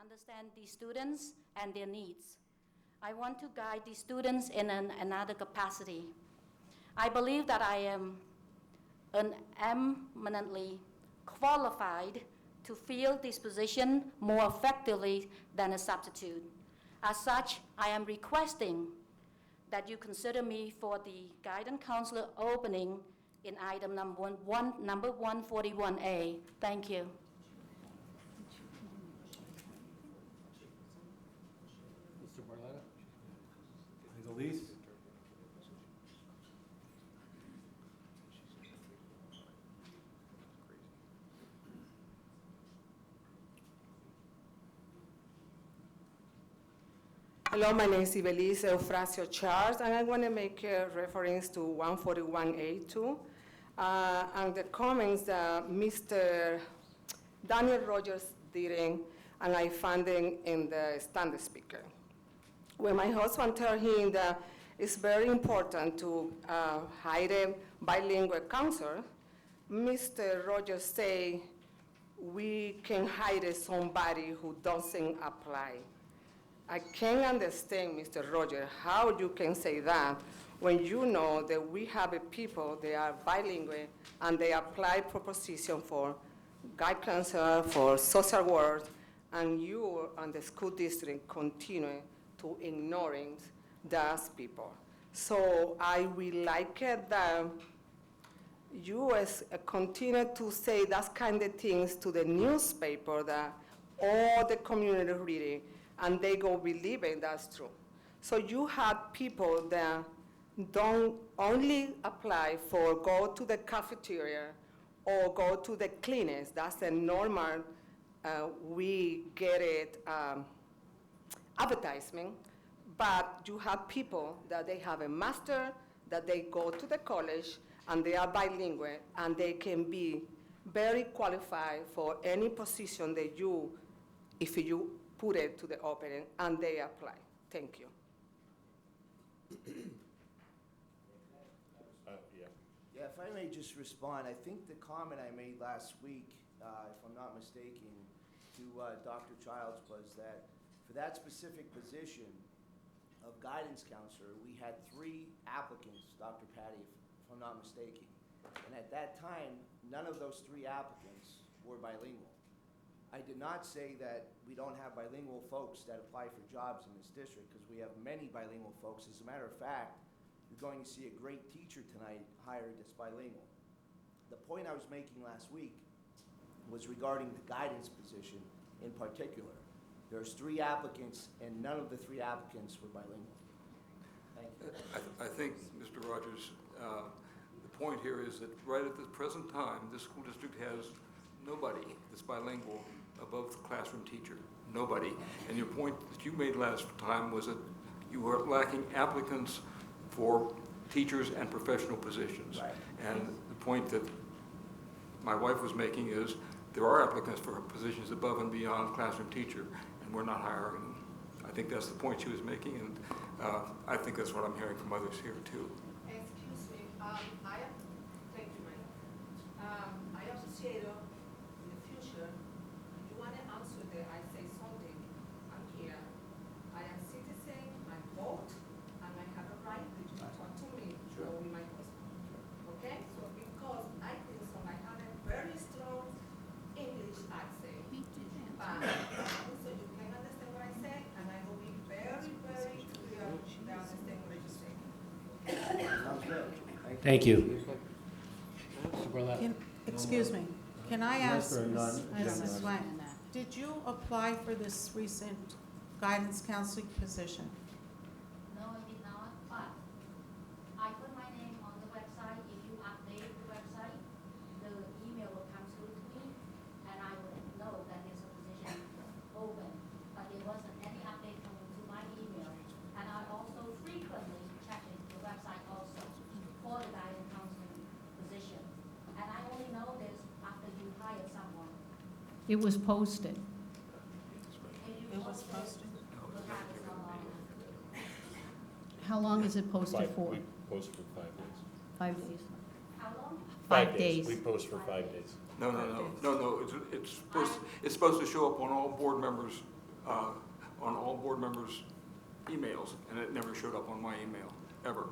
understand the students and their needs. I want to guide the students in another capacity. I believe that I am eminently qualified to fill this position more effectively than a substitute. As such, I am requesting that you consider me for the guidance counselor opening in item number 141A. Thank you. Mr. Barletta? Ms. Elise? Hello, my name is Ibeliz Eufrasio Charles, and I want to make a reference to 141A2 and the comments that Mr. Daniel Rogers did, and I found them in the standard speaker. When my husband told him that it's very important to hire a bilingual counselor, Mr. Rogers said, we can hire somebody who doesn't apply. I can't understand, Mr. Rogers, how you can say that when you know that we have a people, they are bilingual, and they apply for position for guide counselor, for social work, and you and the school district continue to ignoring those people. So I will like it that you continue to say that kind of things to the newspaper that all the community reading, and they go believing that's true. So you have people that don't only apply for go to the cafeteria or go to the clinics. That's a normal, we get it advertisement, but you have people that they have a master, that they go to the college, and they are bilingual, and they can be very qualified for any position that you, if you put it to the opening, and they apply. Thank you. Yeah, if I may just respond, I think the comment I made last week, if I'm not mistaken, to Dr. Childs was that for that specific position of guidance counselor, we had 3 applicants, Dr. Patty, if I'm not mistaken. And at that time, none of those 3 applicants were bilingual. I did not say that we don't have bilingual folks that apply for jobs in this district, because we have many bilingual folks. As a matter of fact, you're going to see a great teacher tonight hired that's bilingual. The point I was making last week was regarding the guidance position in particular. There's 3 applicants, and none of the 3 applicants were bilingual. Thank you. I think, Mr. Rogers, the point here is that right at the present time, this school district has nobody that's bilingual above the classroom teacher. Nobody. And your point that you made last time was that you were lacking applicants for teachers and professional positions. Right. And the point that my wife was making is there are applicants for positions above and beyond classroom teacher, and we're not hiring them. I think that's the point she was making, and I think that's what I'm hearing from others here too. Excuse me, thank you, Mike. I associate in the future, you want to answer that I say something, I'm here. I am citizen, I vote, and I have a right to talk to me or with my husband. Okay? So because I think so, I have a very strong English accent. So you can understand what I say, and I will be very, very clear to understand what you say. Sounds good. Thank you. Mr. Barletta? Excuse me, can I ask, Yes, Ms. Swain, did you apply for this recent guidance counseling position? No, I did not, but I put my name on the website. If you update the website, the email will come through to me, and I will know that there's a position open. But there wasn't any update coming to my email. And I also frequently check the website also for the guidance counseling position. And I only know this after you hire someone. It was posted. It was posted. How long is it posted for? We post for 5 days. 5 days. How long? 5 days. We post for 5 days. No. It's supposed to show up on all board members' on all board members' emails, and it never showed up on my email, ever,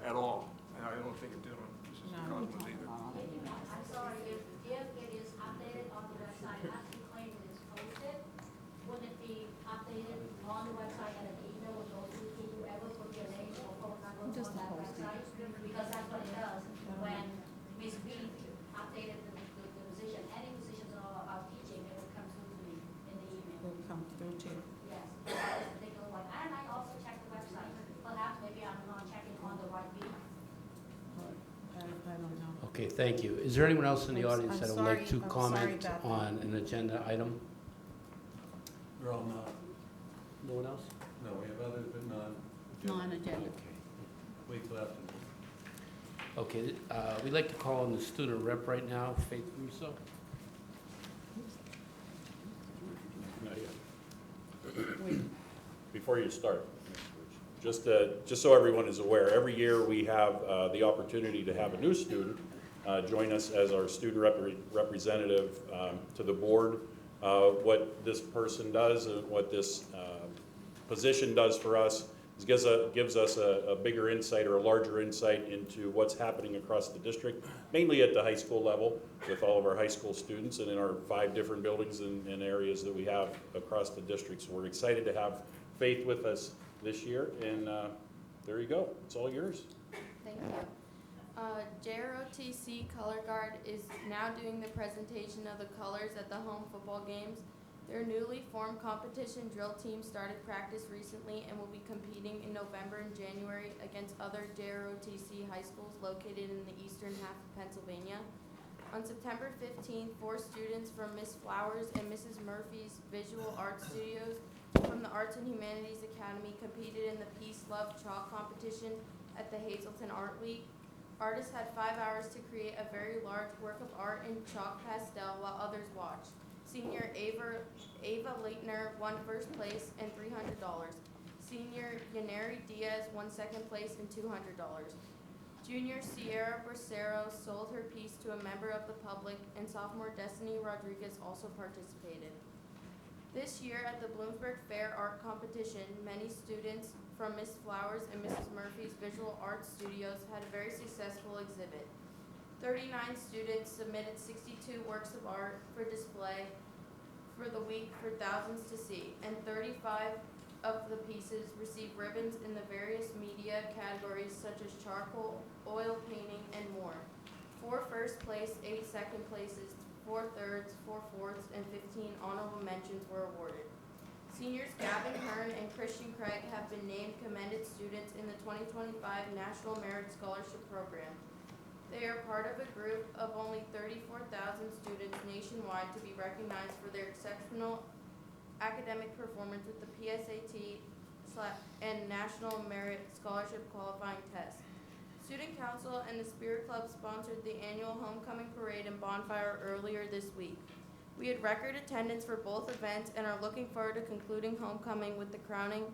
at all. And I don't think it did on Mrs. No. Cosmo's either. I'm sorry, if it is updated on the website, as you claim it is posted, wouldn't it be updated on the website and an email would go to whoever put your name or phone number on Just the that posting. website? Because that's what it does when Ms. B updated the position, any positions of teaching, it would come through to me in the email. Will come through to you. Yes, this particular one. And I also checked the website. Perhaps maybe I'm not checking on the right week. I don't know. Okay, thank you. Is there anyone else in the I'm audience that would sorry- like to I'm sorry comment about that. on an agenda item? We're all not. No one else? No, we have others, but none. Non-agenda. Okay. Wait till after. Okay, we'd like to call on the student rep right now, Faith Russo. Before you start, just so everyone is aware, every year we have the opportunity to have a new student join us as our student representative to the board. What this person does and what this position does for us is gives us a bigger insight or a larger insight into what's happening across the district, mainly at the high school level with all of our high school students and in our 5 different buildings and areas that we have across the district. So we're excited to have Faith with us this year, and there you go. It's all yours. Thank you. JROTC Color Guard is now doing the presentation of the colors at the home football games. Their newly formed competition drill team started practice recently and will be competing in November and January against other JROTC high schools located in the eastern half of Pennsylvania. On September 15th, 4 students from Miss Flowers and Mrs. Murphy's Visual Arts Studios from the Arts and Humanities Academy competed in the Peace, Love, Chalk competition at the Hazelton Art Week. Artists had 5 hours to create a very large work of art in chalk pastel while others watched. Senior Ava Leitner won first place and $300. Senior Yaneri Diaz won second place and $200. Junior Sierra Bracero sold her piece to a member of the public, and sophomore Destiny Rodriguez also participated. This year at the Bloomsburg Fair Art Competition, many students from Miss Flowers and Mrs. Murphy's Visual Arts Studios had a very successful exhibit. 39 students submitted 62 works of art for display for the week for thousands to see, and 35 of the pieces received ribbons in the various media categories such as charcoal, oil painting, and more. 4 first place, 8 second places, 4 thirds, 4 fourths, and 15 honorable mentions were awarded. Seniors Gavin Hearn and Christian Craig have been named commended students in the 2025 National Merit Scholarship Program. They are part of a group of only 34,000 students nationwide to be recognized for their exceptional academic performance with the PSAT and National Merit Scholarship qualifying test. Student Council and the Spirit Club sponsored the annual homecoming parade and bonfire earlier this week. We had record attendance for both events and are looking forward to concluding homecoming with the crowning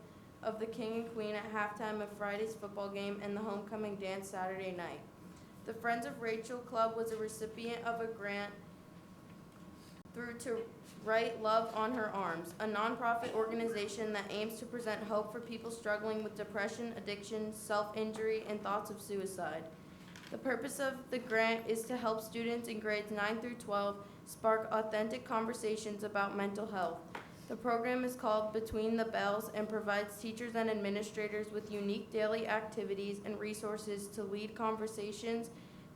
of the King and Queen at halftime of Friday's football game and the homecoming dance Saturday night. The Friends of Rachel Club was a recipient of a grant through to Write Love on Her Arms, a nonprofit organization that aims to present hope for people struggling with depression, addiction, self-injury, and thoughts of suicide. The purpose of the grant is to help students in grades 9 through 12 spark authentic conversations about mental health. The program is called Between the Bells and provides teachers and administrators with unique daily activities and resources to lead conversations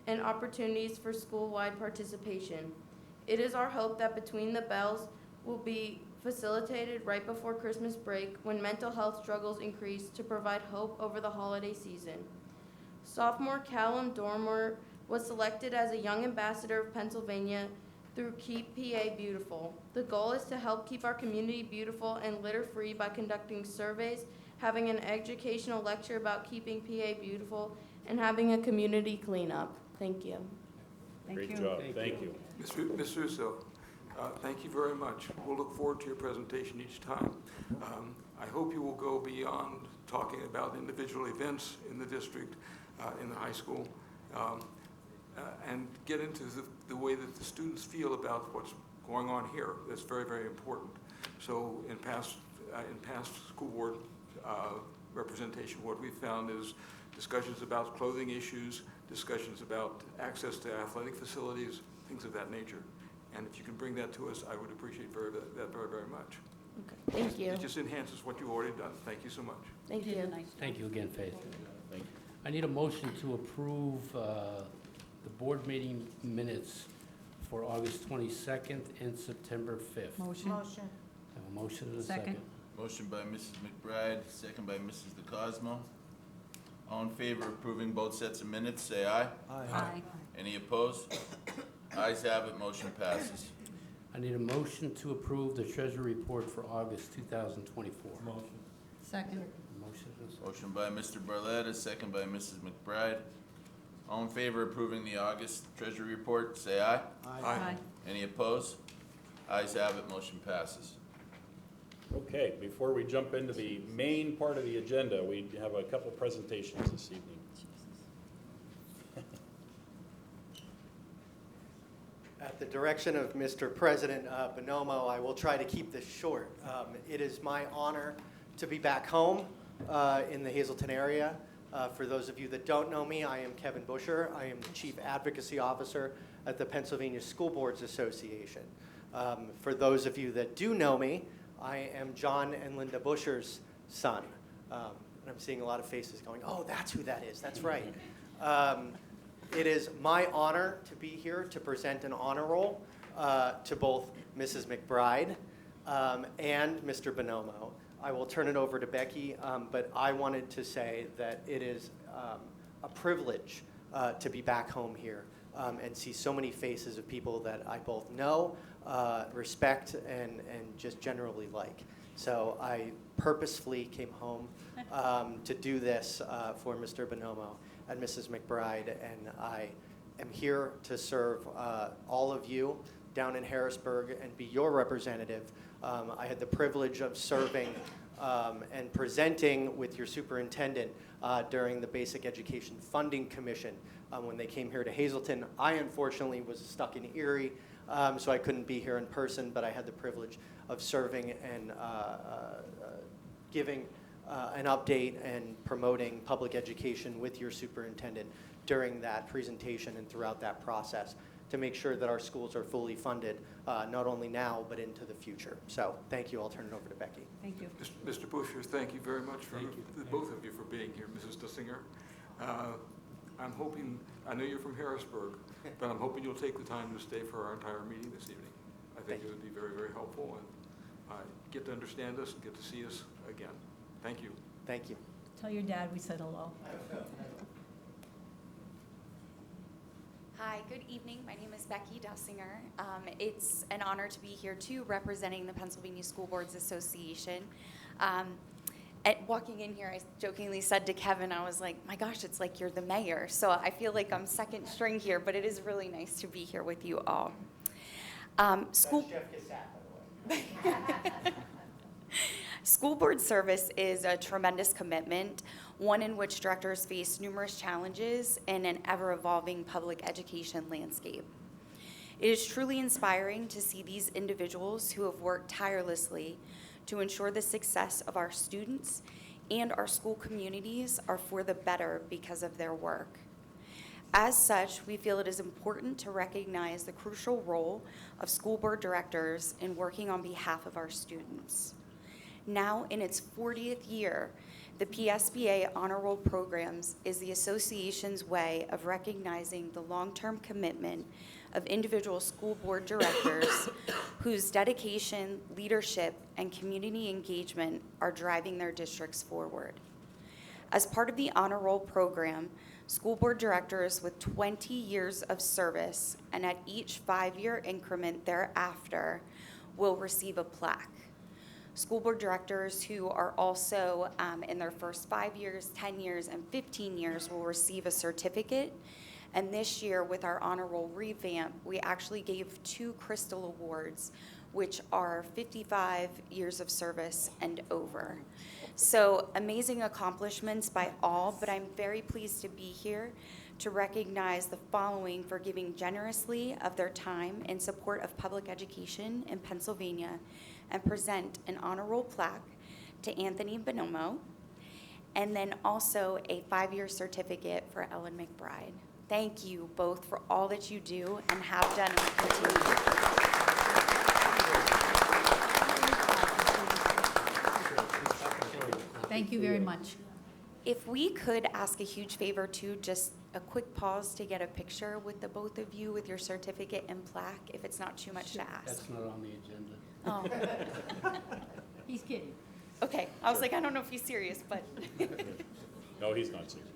and opportunities for school-wide participation. It is our hope that Between the Bells will be facilitated right before Christmas break when mental health struggles increase to provide hope over the holiday season. Sophomore Callum Dormer was selected as a Young Ambassador of Pennsylvania through Keep PA Beautiful. The goal is to help keep our community beautiful and litter-free by conducting surveys, having an educational lecture about keeping PA beautiful, and having a community cleanup. Thank you. Great job. Thank you. Ms. Russo, thank you very much. We'll look forward to your presentation each time. I hope you will go beyond talking about individual events in the district, in the high school, and get into the way that the students feel about what's going on here. That's very, very important. So in past school board representation, what we've found is discussions about clothing issues, discussions about access to athletic facilities, things of that nature. And if you can bring that to us, I would appreciate that very, very much. Okay, thank you. It just enhances what you've already done. Thank you so much. Thank you. Thank you again, Faith. Thank you. I need a motion to approve the board meeting minutes for August 22nd and September 5th. Motion. Motion. I have a motion and a Second. second. Motion by Mrs. McBride, second by Mrs. DeCosmo. All in favor of approving both sets of minutes, say aye. Aye. Any opposed? Ayes have it, motion passes. I need a motion to approve the treasury report for August 2024. Motion. Second. Motion and a second. Motion by Mr. Barletta, second by Mrs. McBride. All in favor of approving the August Treasury Report, say aye. Aye. Any opposed? Ayes have it, motion passes. Okay, before we jump into the main part of the agenda, we have a couple presentations this evening. At the direction of Mr. President Bonomo, I will try to keep this short. It is my honor to be back home in the Hazleton area. For those of you that don't know me, I am Kevin Busher. I am the Chief Advocacy Officer at the Pennsylvania School Boards Association. For those of you that do know me, I am John and Linda Busher's son. And I'm seeing a lot of faces going, oh, that's who that is. That's right. It is my honor to be here to present an honor roll to both Mrs. McBride and Mr. Bonomo. I will turn it over to Becky, but I wanted to say that it is a privilege to be back home here and see so many faces of people that I both know, respect, and just generally like. So I purposefully came home to do this for Mr. Bonomo and Mrs. McBride, and I am here to serve all of you down in Harrisburg and be your representative. I had the privilege of serving and presenting with your superintendent during the Basic Education Funding Commission when they came here to Hazleton. I unfortunately was stuck in Erie, so I couldn't be here in person, but I had the privilege of serving and giving an update and promoting public education with your superintendent during that presentation and throughout that process to make sure that our schools are fully funded, not only now, but into the future. So thank you. I'll turn it over to Becky. Thank you. Mr. Busher, thank you very much for both of you for being here, Mrs. DeSinger. I'm hoping, I know you're from Harrisburg, but I'm hoping you'll take the time to stay for our entire meeting this evening. I think it would be very, very helpful, and get to understand us and get to see us again. Thank you. Thank you. Tell your dad we said hello. Hi, good evening. My name is Becky Dessinger. It's an honor to be here too, representing the Pennsylvania School Boards Association. Walking in here, I jokingly said to Kevin, I was like, my gosh, it's like you're the mayor. So I feel like I'm second string here, but it is really nice to be here with you all. School board service is a tremendous commitment, one in which directors face numerous challenges in an ever-evolving public education landscape. It is truly inspiring to see these individuals who have worked tirelessly to ensure the success of our students and our school communities are for the better because of their work. As such, we feel it is important to recognize the crucial role of school board directors in working on behalf of our students. Now in its 40th year, the PSBA Honor Roll Programs is the association's way of recognizing the long-term commitment of individual school board directors whose dedication, leadership, and community engagement are driving their districts forward. As part of the Honor Roll program, school board directors with 20 years of service and at each 5-year increment thereafter will receive a plaque. School board directors who are also in their first 5 years, 10 years, and 15 years will receive a certificate. And this year, with our honor roll revamp, we actually gave 2 Crystal Awards, which are 55 years of service and over. So amazing accomplishments by all, but I'm very pleased to be here to recognize the following for giving generously of their time in support of public education in Pennsylvania, and present an honor roll plaque to Anthony Bonomo, and then also a 5-year certificate for Ellen McBride. Thank you both for all that you do and have done and will continue. Thank you very much. If we could ask a huge favor too, just a quick pause to get a picture with the both of you with your certificate and plaque, if it's not too much to ask. That's not on the agenda. Oh, He's kidding. okay. I was like, I don't know if he's serious, but. No, he's not serious.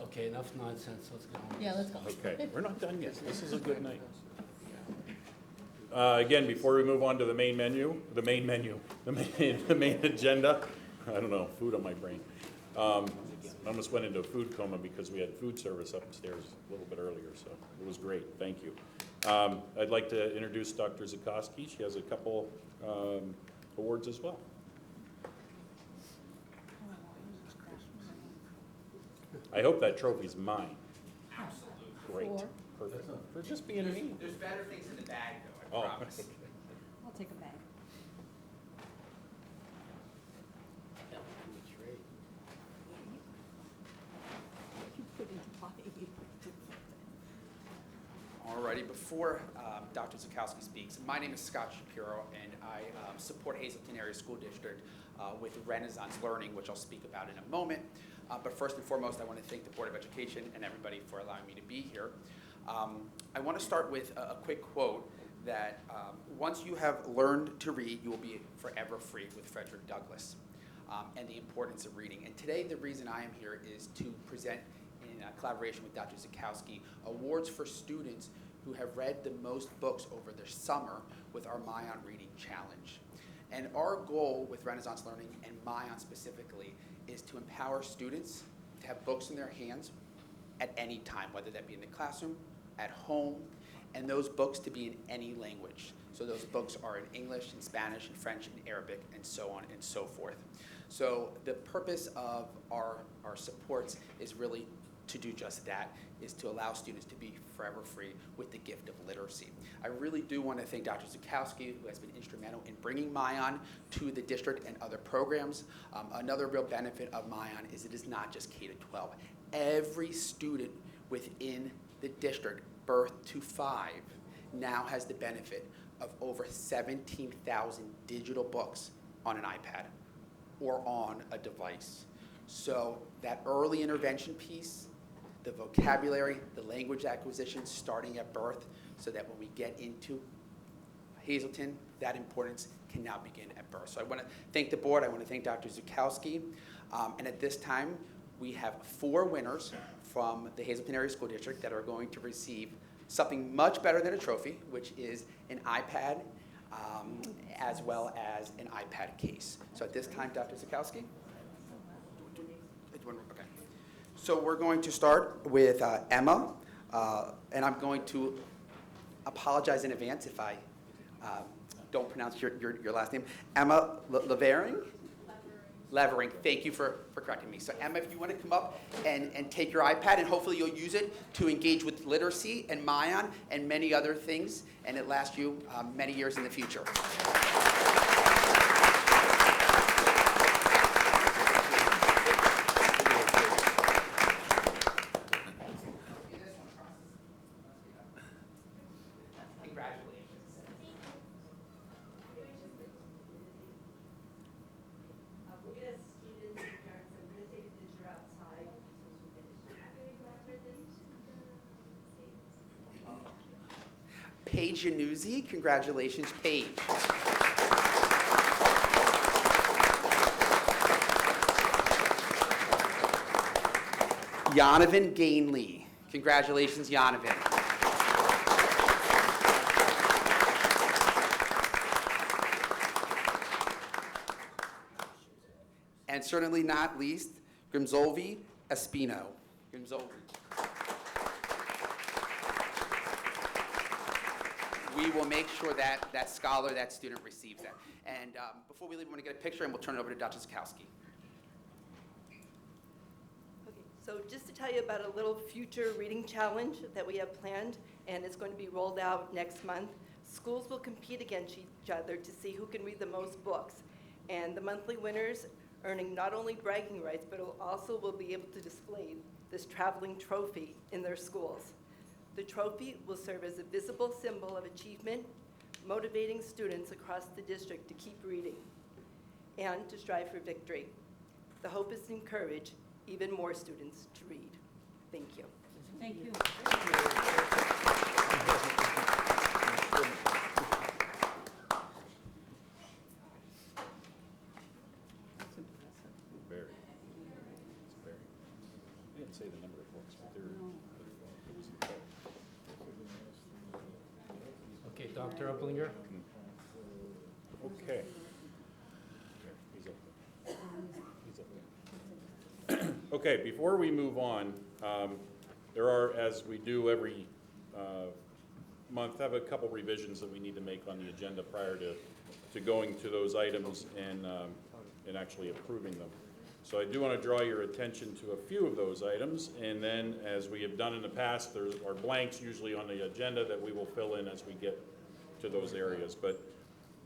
Okay, enough nonsense, let's go home. Yeah, let's go. Okay, we're not done yet. This is a good night. Again, before we move on to the main agenda, I don't know, food on my brain. I almost went into a food coma because we had food service upstairs a little bit earlier, so it was great, thank you. I'd like to introduce Dr. Zukoski. She has a couple awards as well. I hope that trophy's mine. Absolutely. Great, Four. perfect. For just being me. There's better things in the bag, though, I Oh, promise. okay. I'll take a bag. You put it in Alrighty, before Dr. Zukoski speaks, my name is Scott Shapiro, and I support Hazleton Area School District with Renaissance Learning, which I'll speak about in a moment. But first and foremost, I want to thank the Board of Education and everybody for allowing me to be here. I want to start with a quick quote that once you have learned to read, you will be forever free, with Frederick Douglass, and the importance of reading. And today, the reason I am here is to present, in collaboration with Dr. Zukoski, awards for students who have read the most books over their summer with our Mayan Reading Challenge. And our goal with Renaissance Learning, and Mayan specifically, is to empower students to have books in their hands at any time, whether that be in the classroom, at home, and those books to be in any language. So those books are in English, in Spanish, in French, in Arabic, and so on and so forth. So the purpose of our supports is really to do just that, is to allow students to be forever free with the gift of literacy. I really do want to thank Dr. Zukoski, who has been instrumental in bringing Mayan to the district and other programs. Another real benefit of Mayan is it is not just K-12. Every student within the district, birth to 5, now has the benefit of over 17,000 digital books on an iPad or on a device. So that early intervention piece, the vocabulary, the language acquisition starting at birth, so that when we get into Hazleton, that importance can now begin at birth. So I want to thank the board, I want to thank Dr. Zukoski, and at this time, we have 4 winners from the Hazleton Area School District that are going to receive something much better than a trophy, which is an iPad, as well as an iPad case. So at this time, Dr. Zukoski. Okay. So we're going to start with Emma, and I'm going to apologize in advance if I don't pronounce your last name. Emma Levering? Levering. Thank you for correcting me. So Emma, if you want to come up and take your iPad, and hopefully you'll use it to engage with literacy and Mayan and many other things, and it lasts you many years in the future. Paige Yanuzzi. Congratulations, Paige. Yonovan Gainley. Congratulations, Yonovan. And certainly not least, Grimzolvi Espino. Grimzolvi. We will make sure that that scholar, that student receives that. And before we leave, we want to get a picture, and we'll turn it over to Dr. Zakowski. Okay, so just to tell you about a little future reading challenge that we have planned, and it's going to be rolled out next month. Schools will compete against each other to see who can read the most books. And the monthly winners earning not only bragging rights, but also will be able to display this traveling trophy in their schools. The trophy will serve as a visible symbol of achievement, motivating students across the district to keep reading and to strive for victory. The hope is to encourage even more students to read. Thank you. Thank you. Very. It's very. I didn't say the number of books, but there was Okay, Dr. Uplinger? Okay. Here, he's up there. He's up there. Okay, before we move on, there are, as we do every month, have a couple revisions that we need to make on the agenda prior to going to those items and actually approving them. So I do want to draw your attention to a few of those items, and then, as we have done in the past, there are blanks usually on the agenda that we will fill in as we get to those areas. But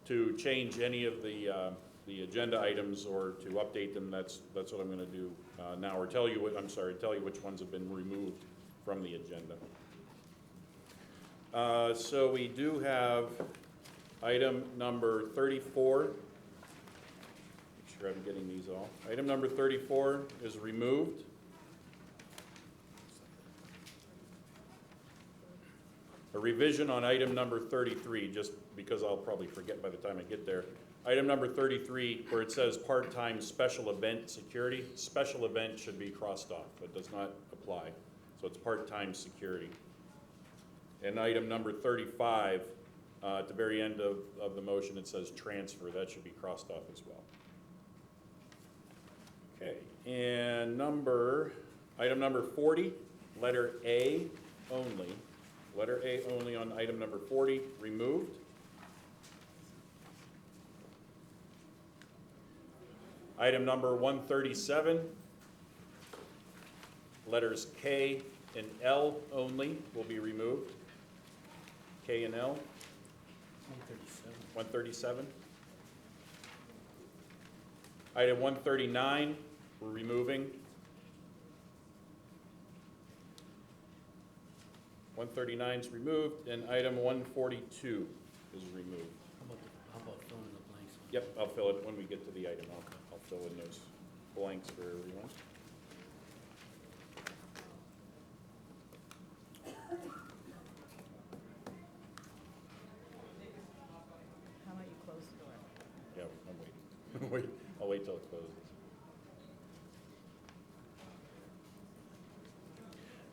to change any of the agenda items or to update them, that's what I'm going to do now, or tell you which ones have been removed from the agenda. So we do have item number 34. Sure I'm getting these all. Item number 34 is removed. A revision on item number 33, just because I'll probably forget by the time I get there. Item number 33, where it says part-time special event security, special event should be crossed off. It does not apply. So it's part-time security. And item number 35, at the very end of the motion, it says transfer. That should be crossed off as well. Okay, and item number 40, letter A only. Letter A only on item number 40, removed. Item number 137, letters K and L only will be removed. K and L. 137. Item 139, we're removing. 139 is removed, and item 142 is removed. How about filling in the blanks? Yep, I'll fill it when we get to the item. I'll fill in those blanks for everyone. How about you close the door? Yeah, I'm waiting. I'll wait till it closes.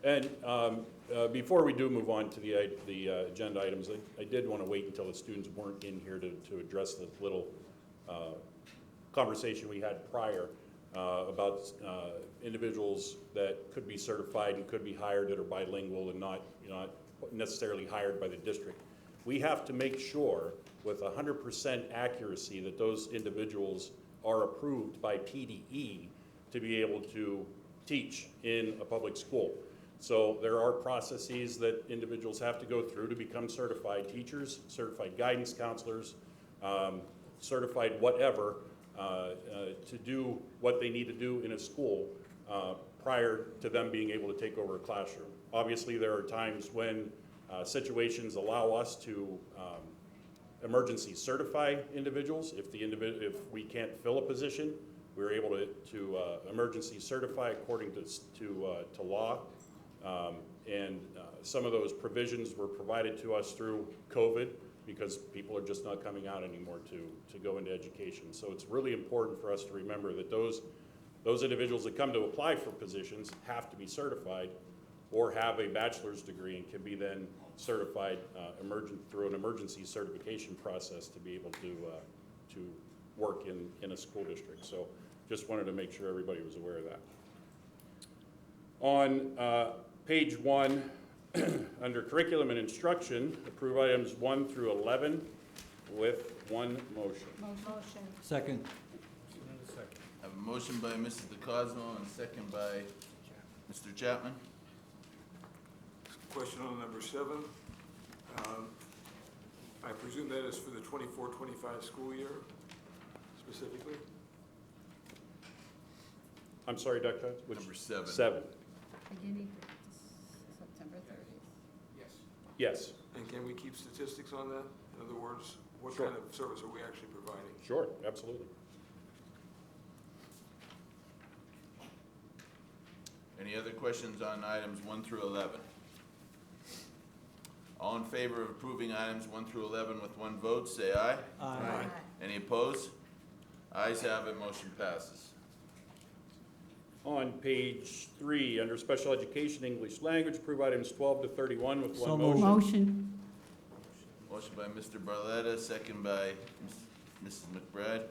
And before we do move on to the agenda items, I did want to wait until the students weren't in here to address the little conversation we had prior about individuals that could be certified and could be hired that are bilingual and not necessarily hired by the district. We have to make sure with 100% accuracy that those individuals are approved by PDE to be able to teach in a public school. So there are processes that individuals have to go through to become certified teachers, certified guidance counselors, certified whatever, to do what they need to do in a school prior to them being able to take over a classroom. Obviously, there are times when situations allow us to emergency certify individuals. If we can't fill a position, we're able to emergency certify according to law. And some of those provisions were provided to us through COVID because people are just not coming out anymore to go into education. So it's really important for us to remember that those individuals that come to apply for positions have to be certified or have a bachelor's degree and can be then certified through an emergency certification process to be able to work in a school district. So just wanted to make sure everybody was aware of that. On page 1, under curriculum and instruction, approve items 1 through 11 with one motion. Motion. Second. I have a motion by Mrs. DeCosmo and a second by Mr. Chapman. Question on number 7. I presume that is for the 24-25 school year specifically? I'm sorry, Dr. Hutz, which? Number 7. 7. Beginning September 30th. Yes. Yes. And can we keep statistics on that? In other words, what Sure. kind of service are we actually providing? Sure, absolutely. Any other questions on items 1 through 11? All in favor of approving items 1 through 11 with one vote, say aye. Aye. Any opposed? Ayes have it, motion passes. On page 3, under special education, English language, approve items 12 to 31 with one So motion. Motion. Motion by Mr. Barletta, second by Mrs. McBride.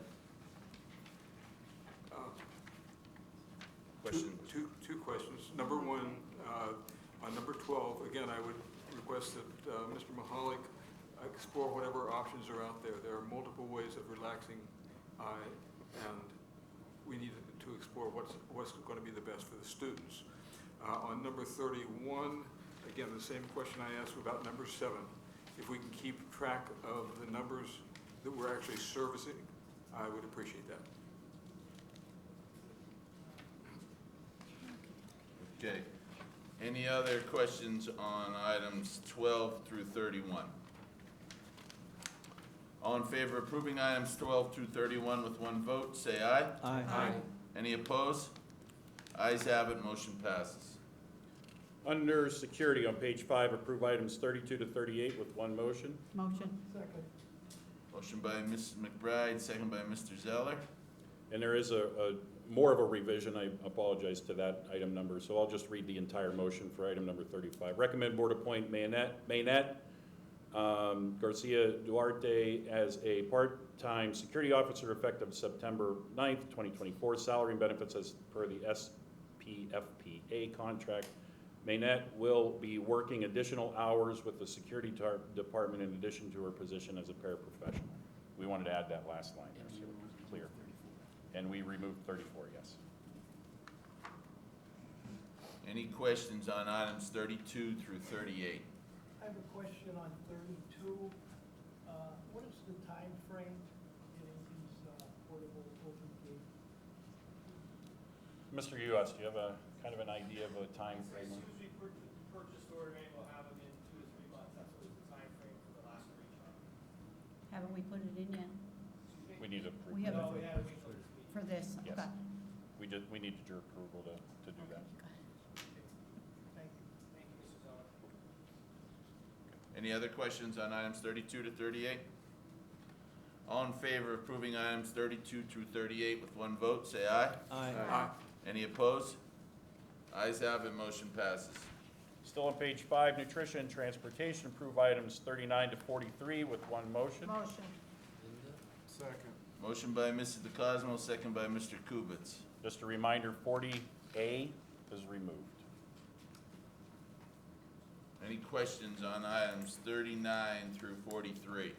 Question? Two questions. Number 1, on number 12, again, I would request that Mr. Mahalik explore whatever options are out there. There are multiple ways of relaxing, and we need to explore what's going to be the best for the students. On number 31, again, the same question I asked about number 7. If we can keep track of the numbers that we're actually servicing, I would appreciate that. Okay. Any other questions on items 12 through 31? All in favor of approving items 12 through 31 with one vote, say aye. Aye. Any opposed? Ayes have it, motion passes. Under security, on page 5, approve items 32 to 38 with one motion. Motion. Motion by Mrs. McBride, second by Mr. Zeller. And there is a more of a revision, I apologize to that item number, so I'll just read the entire motion for item number 35. Recommend board appoint Maynette Garcia Duarte as a part-time security officer effective September 9th, 2024. Salary and benefits as per the SPFPA contract. Maynette will be working additional hours with the security department in addition to her position as a paraprofessional. We wanted to add that last line there so it was clear. And we removed 34, yes. Any questions on items 32 through 38? I have a question on 32. What is the time frame getting these portable open gate? Mr. Uas, do you have a kind of an idea of a time frame? As soon as we purchase order, maybe we'll have them in 2 to 3 months. That's what was the time frame for the last recharge. Haven't we put it in yet? We need to approve. We haven't. No, we haven't for this meeting. For this? Yes. Okay. We need your approval to do that. Thank you. Thank you, Mrs. Zeller. Any other questions on items 32 to 38? All in favor of approving items 32 through 38 with one vote, say aye. Aye. Any opposed? Ayes have it, motion passes. Still on page 5, nutrition and transportation, approve items 39 to 43 with one motion. Motion. Second. Motion by Mrs. DeCosmo, second by Mr. Kubitz. Just a reminder, 40A is removed. Any questions on items 39 through 43?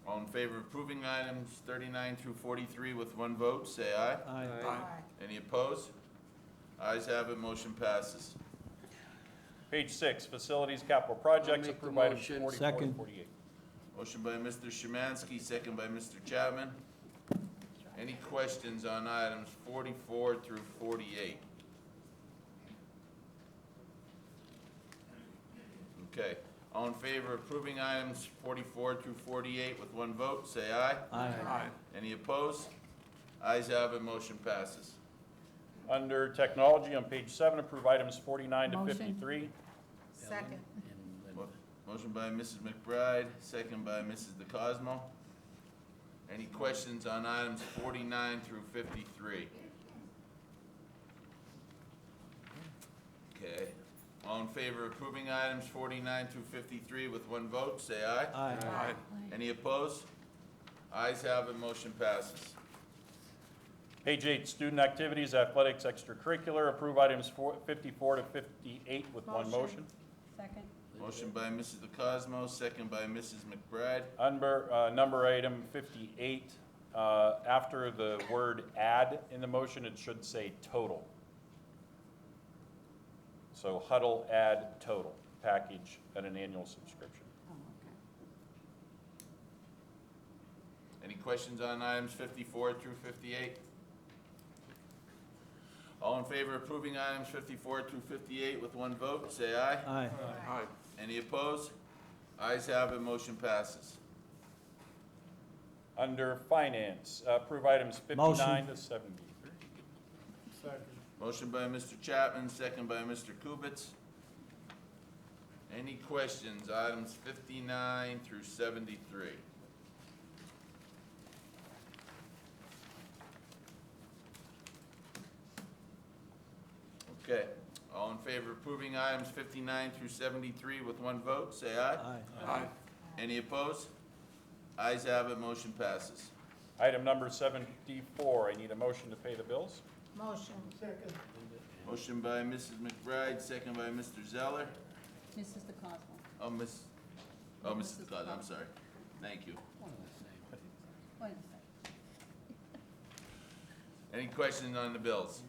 All in favor of approving items 39 through 43 with one vote, say aye. Aye. Any opposed? Ayes have it, motion passes. Page 6, facilities capital projects, I'll make the approve items motion. 44 and Second. 48. Motion by Mr. Szymanski, second by Mr. Chapman. Any questions on items 44 through 48? Okay. All in favor of approving items 44 through 48 with one vote, say aye. Aye. Any opposed? Ayes have it, motion passes. Under technology, on page 7, approve items 49 to Motion. 53. Second. Motion by Mrs. McBride, second by Mrs. DeCosmo. Any questions on items 49 through 53? Okay. All in favor of approving items 49 through 53 with one vote, say aye. Aye. Any opposed? Ayes have it, motion passes. Page 8, student activities, athletics, extracurricular, approve items 54 to 58 with one motion. Second. Motion by Mrs. DeCosmo, second by Mrs. McBride. Number item 58, after the word add in the motion, it should say total. So huddle, add, total, package at an annual subscription. Oh, okay. Any questions on items 54 through 58? All in favor of approving items 54 through 58 with one vote, say aye. Aye. Aye. Any opposed? Ayes have it, motion passes. Under finance, approve items 59 Motion. to 73. Second. Motion by Mr. Chapman, second by Mr. Kubitz. Any questions, items 59 through 73? Okay, all in favor of approving items 59 through 73 with one vote, say aye. Aye. Any opposed? Ayes have it, motion passes. Item number 74, I need a motion to pay the bills. Motion. Second. Motion by Mrs. McBride, second by Mr. Zeller. Mrs. DeCosmo. Mrs. Cloud, I'm sorry. Thank you. One and the same. Wait a second. Any questions on the bills?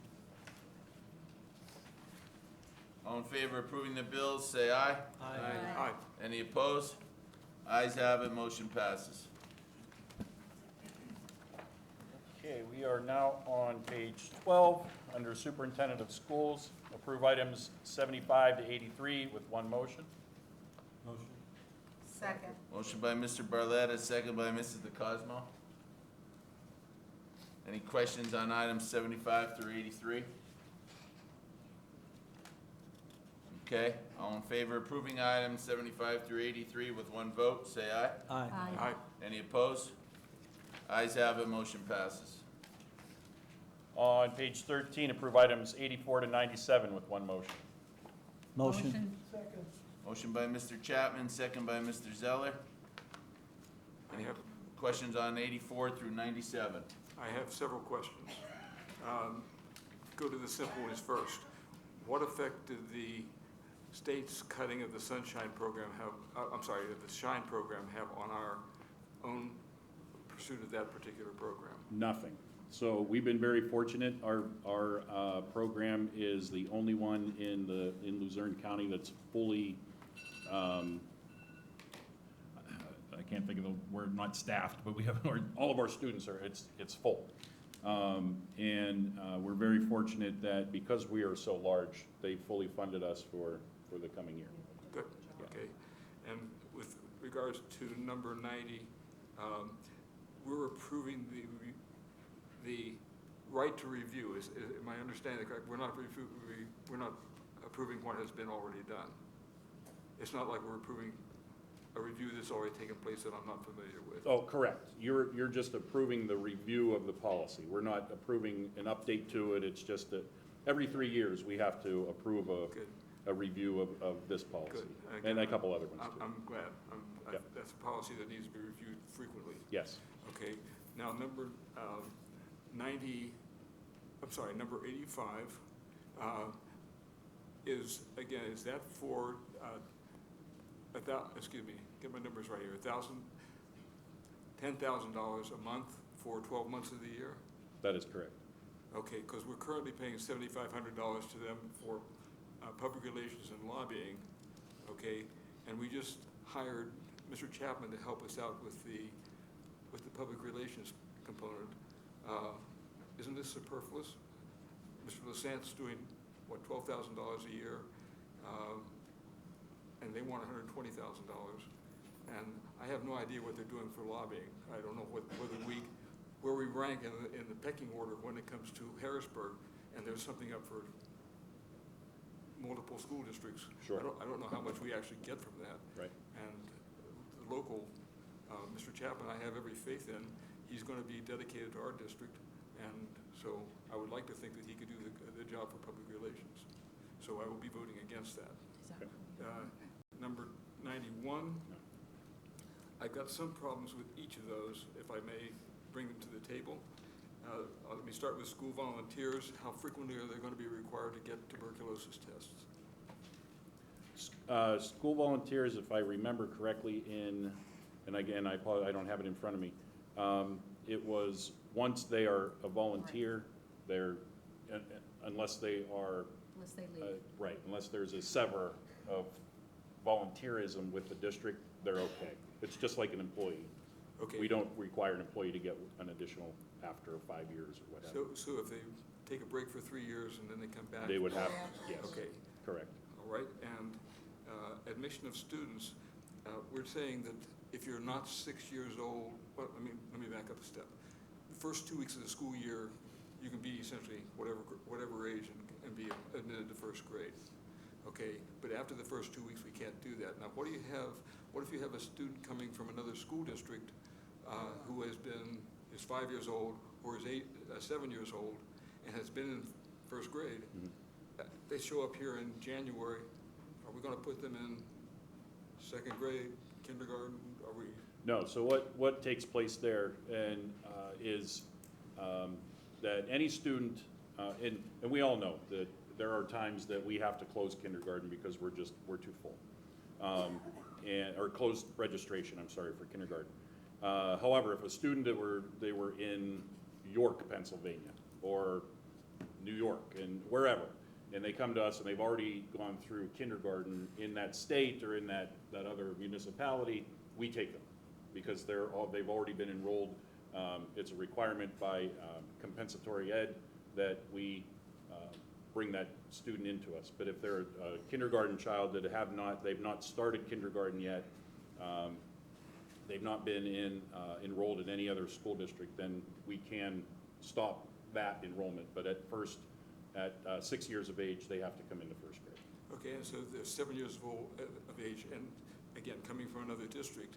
All in favor of approving the bills, say aye. Aye. Any opposed? Ayes have it, motion passes. Okay, we are now on page 12, under superintendent of schools, approve items 75 to 83 with one motion. Motion. Second. Motion by Mr. Barletta, second by Mrs. DeCosmo. Any questions on items 75 through 83? Okay, all in favor of approving items 75 through 83 with one vote, say aye. Aye. Aye. Any opposed? Ayes have it, motion passes. On page 13, approve items 84 to 97 with one motion. Motion. Second. Motion by Mr. Chapman, second by Mr. Zeller. Any questions on 84 through 97? I have several questions. Go to the simple ones first. What effect did the state's cutting of the Sunshine Program have, the Shine Program have on our own pursuit of that particular program? Nothing. So we've been very fortunate. Our program is the only one in Luzerne County that's fully, I can't think of the word, not staffed, but we have, all of our students are, it's full. And we're very fortunate that because we are so large, they fully funded us for the coming year. Good, okay. And with regards to number 90, we're approving the right to review. Is my understanding correct? We're not approving what has been already done. It's not like we're approving a review that's already taken place that I'm not familiar with. Oh, correct. You're just approving the review of the policy. We're not approving an update to it. It's just that every 3 years, we have to approve a review of this policy. Good. And a couple other ones too. I'm glad. Yep. That's a policy that needs to be reviewed frequently. Yes. Okay, now number 85 is that for, get my numbers right here, $10,000 a month for 12 months of the year? That is correct. Okay, because we're currently paying $7,500 to them for public relations and lobbying, okay? And we just hired Mr. Chapman to help us out with the public relations component. Isn't this superfluous? Mr. Lassant's doing, what, $12,000 a year? And they want $120,000. And I have no idea what they're doing for lobbying. I don't know where we rank in the pecking order when it comes to Harrisburg. and there's something up for multiple school districts. Sure. I don't know how much we actually get from that. Right. And the local, Mr. Chapman, I have every faith in, he's going to be dedicated to our district, and so I would like to think that he could do the job for public relations. So I will be voting against that. Number 91, I've got some problems with each of those, if I may bring them to the table. Let me start with school volunteers. How frequently are they going to be required to get tuberculosis tests? School volunteers, if I remember correctly, and again, I apologize, I don't have it in front of me. It was, once they are a volunteer, they're, unless they are, Unless they leave. right, unless there's a sever of volunteerism with the district, they're okay. It's just like an employee. Okay. We don't require an employee to get an additional after 5 years or whatever. So if they take a break for 3 years and then they come back? They would have, yes. Okay. Correct. All right, and admission of students, we're saying that if you're not 6 years old, well, let me back up a step. The first 2 weeks of the school year, you can be essentially whatever age and be admitted to first grade. Okay, but after the first 2 weeks, we can't do that. Now, what if you have a student coming from another school district who is 5 years old or is 7 years old and has been in first grade? Mm-hmm. They show up here in January. Are we going to put them in second grade, kindergarten? Are we? No, so what takes place there is that any student, and we all know that there are times that we have to close kindergarten because we're too full. Or close registration, I'm sorry, for kindergarten. However, if a student they were in York, Pennsylvania, or New York, and wherever, and they come to us and they've already gone through kindergarten in that state or in that other municipality, we take them because they've already been enrolled. It's a requirement by compensatory ed that we bring that student into us. But if they're a kindergarten child that they've not started kindergarten yet, they've not been enrolled in any other school district, then we can stop that enrollment. But at 6 years of age, they have to come into first grade. Okay, and so they're 7 years of age, and again, coming from another district,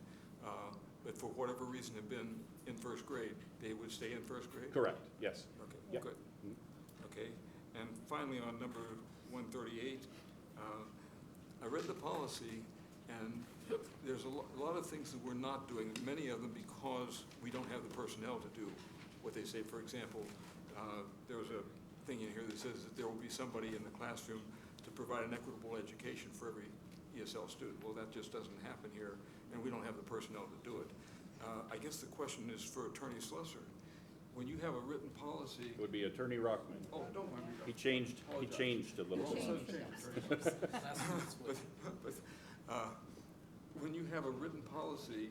but for whatever reason have been in first grade, they would stay in first grade? Correct, yes. Okay, Yep. good. Okay, and finally on number 138, I read the policy, and there's a lot of things that we're not doing, many of them because we don't have the personnel to do what they say. For example, there was a thing in here that says that there will be somebody in the classroom to provide an equitable education for every ESL student. Well, that just doesn't happen here, and we don't have the personnel to do it. I guess the question is for Attorney Slusser. When you have a written policy. It would be Attorney Rockman. Oh, don't mind me. He changed a little bit. When you have a written policy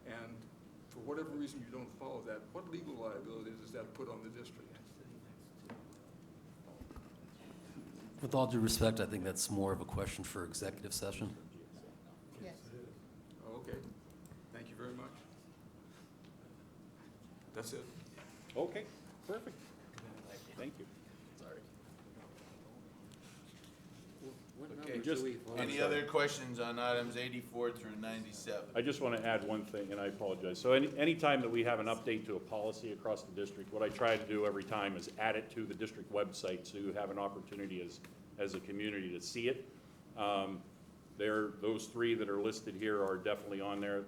and for whatever reason you don't follow that, what legal liability does that put on the district? With all due respect, I think that's more of a question for executive session. Yes. Oh, okay. Thank you very much. That's it. Okay, perfect. Thank you. Sorry. Okay, any other questions on items 84 through 97? I just want to add one thing, and I apologize. So any time that we have an update to a policy across the district, what I try to do every time is add it to the district website so you have an opportunity as a community to see it. Those three that are listed here are definitely on there.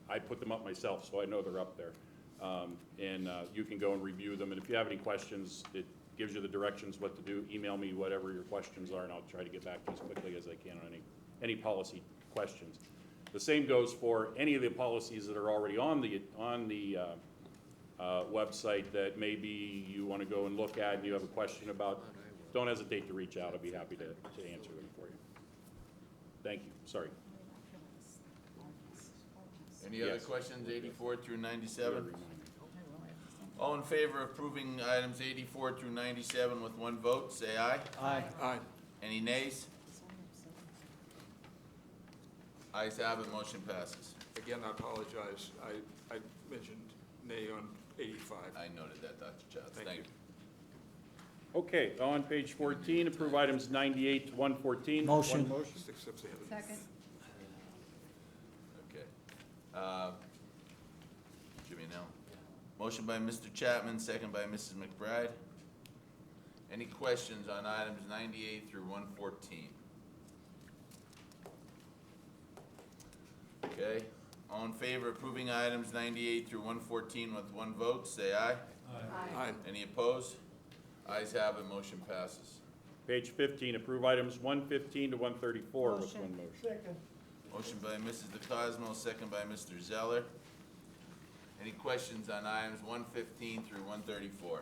I put them up myself, so I know they're up there. You can go and review them, and if you have any questions, it gives you the directions what to do. Email me whatever your questions are, and I'll try to get back to you as quickly as I can on any policy questions. The same goes for any of the policies that are already on the website that maybe you want to go and look at and you have a question about. Don't hesitate to reach out. I'll be happy to answer them for you. Thank you. Sorry. Any other questions, 84 through 97? All in favor of approving items 84 through 97 with one vote, say aye. Aye. Aye. Any nays? Ayes have it, motion passes. Again, I apologize. I mentioned nay on 85. I noted that, Dr. Childs. Thank you. Okay, on page 14, approve items 98 to 114. Motion. One motion. 6 steps ahead. Second. Okay. Jimmy, now. Motion by Mr. Chapman, second by Mrs. McBride. Any questions on items 98 through 114? Okay, all in favor of approving items 98 through 114 with one vote, say aye. Aye. Any opposed? Ayes have it, motion passes. Page 15, approve items 115 to 134 with Motion. one motion. Second. Motion by Mrs. DeCosmo, second by Mr. Zeller. Any questions on items 115 through 134?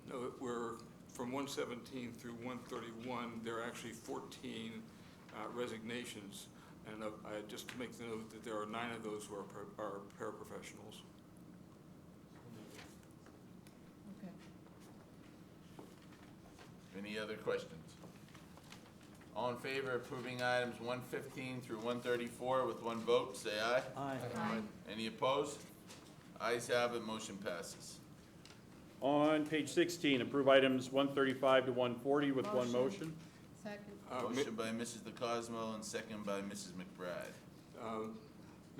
No, we're from 117 through 131, there are actually 14 resignations. And just to make the note that there are 9 of those who are paraprofessionals. Okay. Any other questions? All in favor of approving items 115 through 134 with one vote, say aye. Aye. Any opposed? Ayes have it, motion passes. On page 16, approve items 135 to 140 with one motion. Second. Motion by Mrs. DeCosmo and second by Mrs. McBride.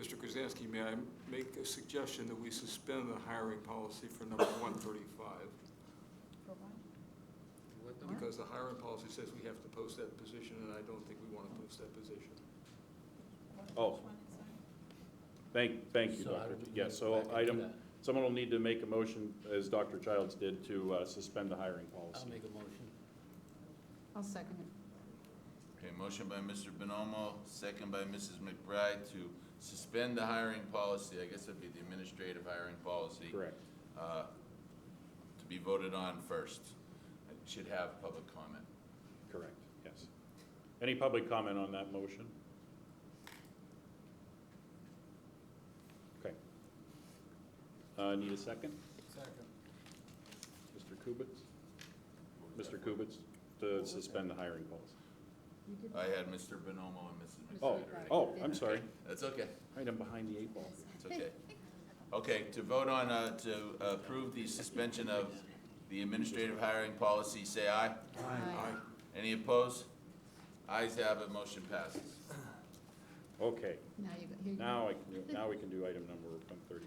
Mr. Krasinski, may I make a suggestion that we suspend the hiring policy for number 135? For what? Because the hiring policy says we have to post that position, and I don't think we want to post that position. Oh. Thank you, So how Doctor. do we Yes, go so back and do that? someone will need to make a motion, as Dr. Childs did, to suspend the hiring policy. I'll make a motion. I'll second it. Okay, motion by Mr. Bonomo, second by Mrs. McBride to suspend the hiring policy, I guess it'd be the administrative hiring policy. Correct. To be voted on first. It should have public comment. Correct, yes. Any public comment on that motion? Okay. Need a second? Second. Mr. Kubitz? Mr. Kubitz, to suspend the hiring policy. You did I had Mr. Bonomo and Mrs. Oh, McBride already. I'm sorry. That's okay. Right, I'm behind the 8 ball. It's okay. Okay, to vote on, to approve the suspension of the administrative hiring policy, say aye. Aye. Any opposed? Ayes have it, motion passes. Okay, Now you go, here you go. now we can do item number 135.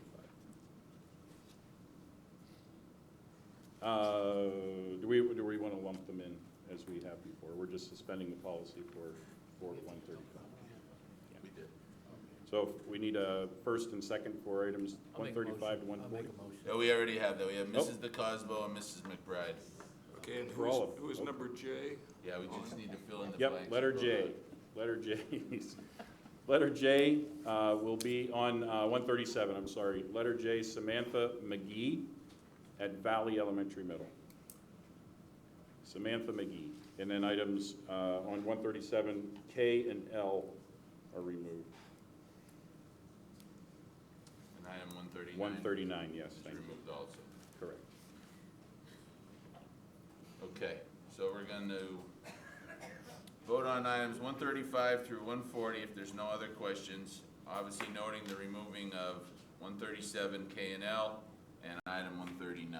Do we want to lump them in as we have before? We're just suspending the policy for 135. We did. So we need a first and second for items I'll make a 135 to motion. I'll 140. make a motion. Oh, we already have that. We have Nope. Mrs. DeCosmo and Mrs. McBride. Okay, and For all of them. who is number J? Yeah, we just need to fill in the Yep, blanks. letter J. Letter J. Letter J will be on 137, I'm sorry. Letter J, Samantha McGee at Valley Elementary Middle. Samantha McGee. And then items on 137, K and L are removed. And item 139. 139, yes, Is thank you. removed also. Correct. Okay, so we're going to vote on items 135 through 140 if there's no other questions. Obviously noting the removing of 137 K and L and item 139.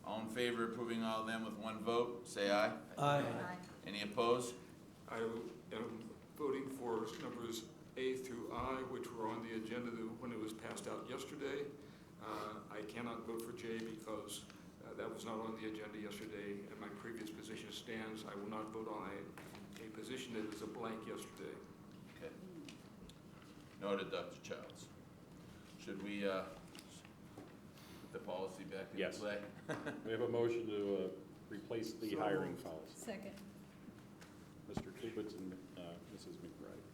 All in favor of approving all of them with one vote, say aye. Aye. Any opposed? I am voting for numbers A through I, which were on the agenda when it was passed out yesterday. I cannot vote for J because that was not on the agenda yesterday, and my previous position stands. I will not vote on a position that was a blank yesterday. Okay. Noted, Dr. Childs. Should we put the policy back into Yes. play? We have a motion to replace the hiring policy. Second. Mr. Kubitz and Mrs. McBride.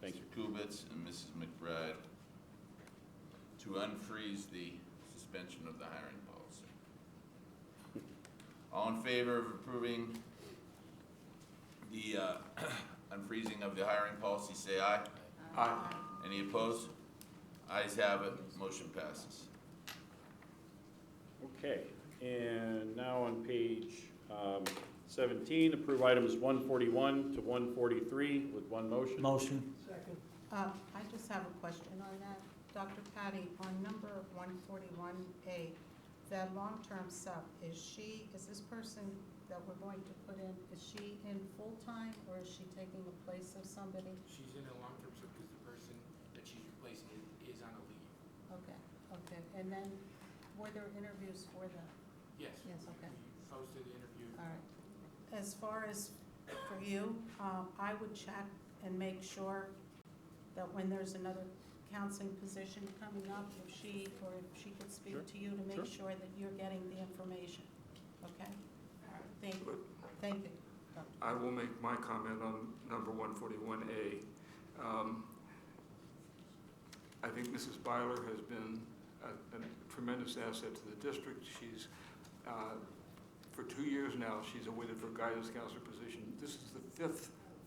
Thank you. Mr. Kubitz and Mrs. McBride to unfreeze the suspension of the hiring policy. All in favor of approving the unfreezing of the hiring policy, say aye. Aye. Any opposed? Ayes have it, motion passes. Okay, and now on page 17, approve items 141 to 143 with one motion. Motion. Second. I just have a question on that. Dr. Patty, on number 141A, that long-term sub, is this person that we're going to put in, is she in full-time or is she taking the place of somebody? She's in a long-term sub because the person that she's replacing is on a leave. Okay, okay, and then were there interviews for that? Yes. Yes, okay. We posted the interview. All right. As far as for you, I would check and make sure that when there's another counseling position coming up, if she could speak to you to make sure that you're getting the information, okay? All right, thank you. Thank you. I will make my comment on number 141A. I think Mrs. Byler has been a tremendous asset to the district. She's, for 2 years now, she's awaited for a guidance counselor position. This is the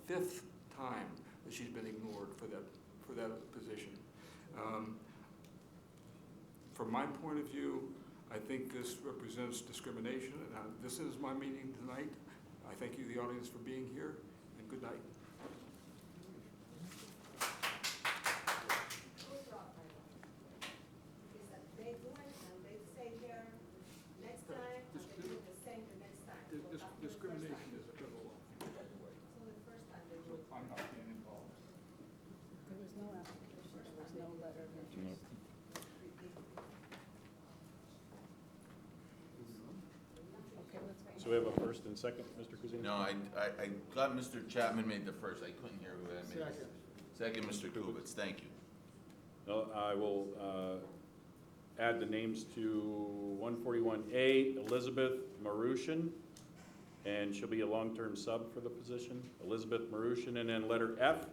fifth time that she's been ignored for that position. From my point of view, I think this represents discrimination, and this is my meeting tonight. I thank you, the audience, for being here, and good night. Discrimination is a federal law, by the way. So I'm not being involved. There was no application, there was no letter of interest. Okay, let's go. So we have a first and second, Mr. Cuisine? No, I got Mr. Chapman made the first. I couldn't hear who that made. Second, Mr. Kubitz. Thank you. No, I will add the names to 141A, Elizabeth Marushin, and she'll be a long-term sub for the position, Elizabeth Marushin, and then letter F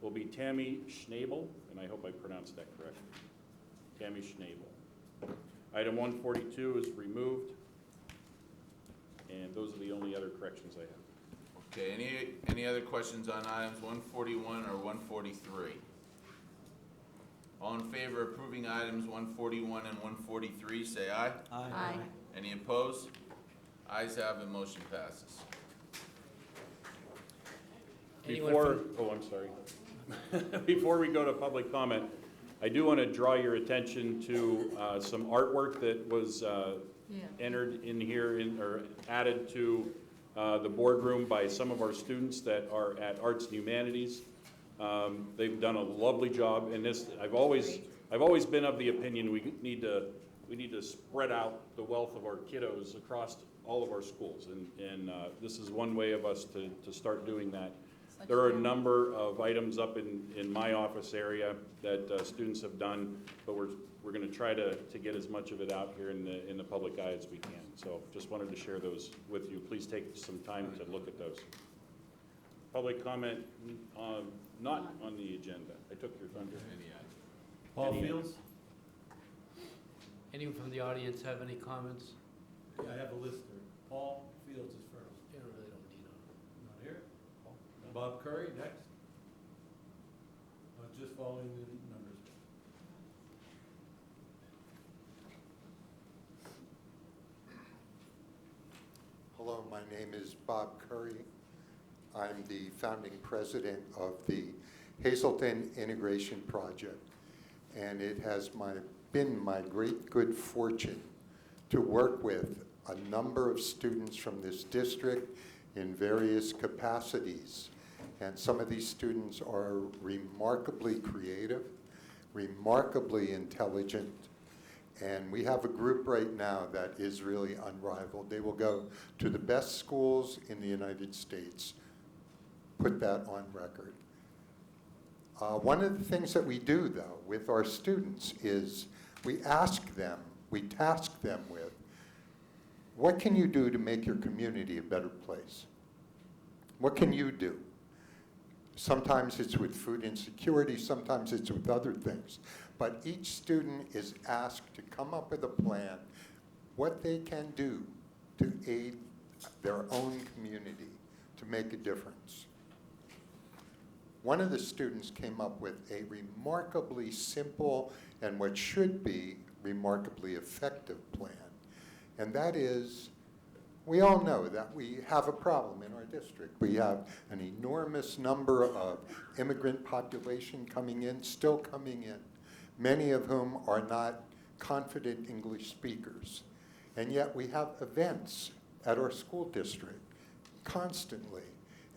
will be Tammy Schnabel, and I hope I pronounced that correct. Tammy Schnabel. Item 142 is removed, and those are the only other corrections I have. Okay, any other questions on items 141 or 143? All in favor of approving items 141 and 143, say aye. Aye. Any opposed? Ayes have it, motion passes. I'm sorry. Before we go to public comment, I do want to draw your attention to some artwork that was entered in here or added to the boardroom by some of our students that are at Arts and Humanities. They've done a lovely job in this. I've always been of the opinion we need to spread out the wealth of our kiddos across all of our schools, and this is one way of us to start doing that. There are a number of items up in my office area that students have done, but we're going to try to get as much of it out here in the public eye as we can. So just wanted to share those with you. Please take some time to look at those. Public comment not on the agenda. I took your thunder. Paul Fields? Anyone from the audience have any comments? Yeah, I have a list there. Paul Fields is first. Yeah, I really don't need them. Not here? Bob Curry, next. Just following the numbers. Hello, my name is Bob Curry. I'm the founding president of the Hazelton Integration Project, and it has been my great good fortune to work with a number of students from this district in various capacities. And some of these students are remarkably creative, remarkably intelligent, and we have a group right now that is really unrivaled. They will go to the best schools in the United States. Put that on record. One of the things that we do, though, with our students is we task them with, what can you do to make your community a better place? What can you do? Sometimes it's with food insecurity, sometimes it's with other things. But each student is asked to come up with a plan, what they can do to aid their own community, to make a difference. One of the students came up with a remarkably simple and what should be remarkably effective plan. And that is, we all know that we have a problem in our district. We have an enormous number of immigrant population coming in, still coming in, many of whom are not confident English speakers. And yet we have events at our school district constantly,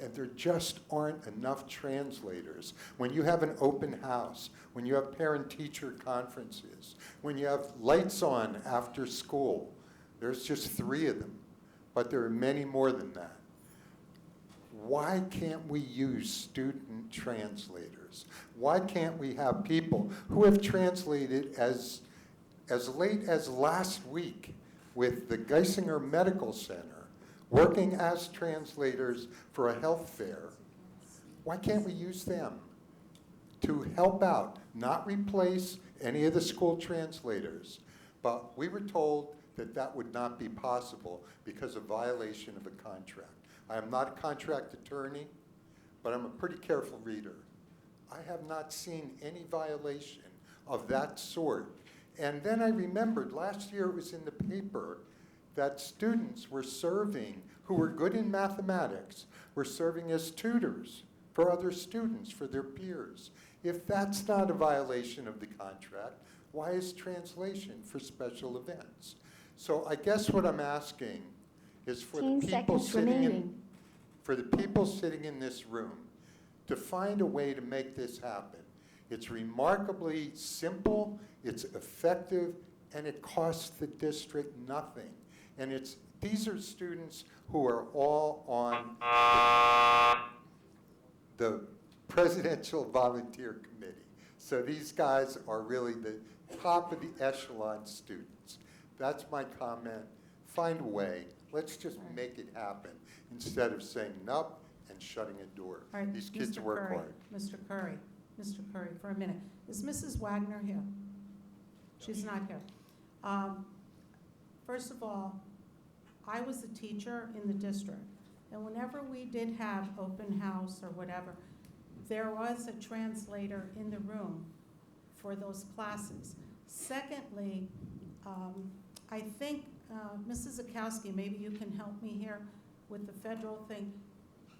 and there just aren't enough translators. When you have an open house, when you have parent-teacher conferences, when you have lights on after school, there's just 3 of them, but there are many more than that. Why can't we use student translators? Why can't we have people who have translated as late as last week with the Geisinger Medical Center, working as translators for a health fair? Why can't we use them to help out, not replace any of the school translators? But we were told that that would not be possible because of violation of a contract. I am not a contract attorney, but I'm a pretty careful reader. I have not seen any violation of that sort. And then I remembered last year it was in the paper that students were serving, who were good in mathematics, were serving as tutors for other students, for their peers. If that's not a violation of the contract, why is translation for special events? So I guess what I'm asking is for the people sitting in this room to find a way to make this happen. It's remarkably simple, it's effective, and it costs the district nothing. And these are students who are all on the Presidential Volunteer Committee. So these guys are really the top of the echelon students. That's my comment. Find a way. Let's just make it happen instead of saying nope and shutting a door. All right, These kids Mr. work Curry, hard. Mr. Curry, for a minute. Is Mrs. Wagner here? She's not here. First of all, I was a teacher in the district, and whenever we did have open house or whatever, there was a translator in the room for those classes. Secondly, I think, Mrs. Zakowski, maybe you can help me here with the federal thing.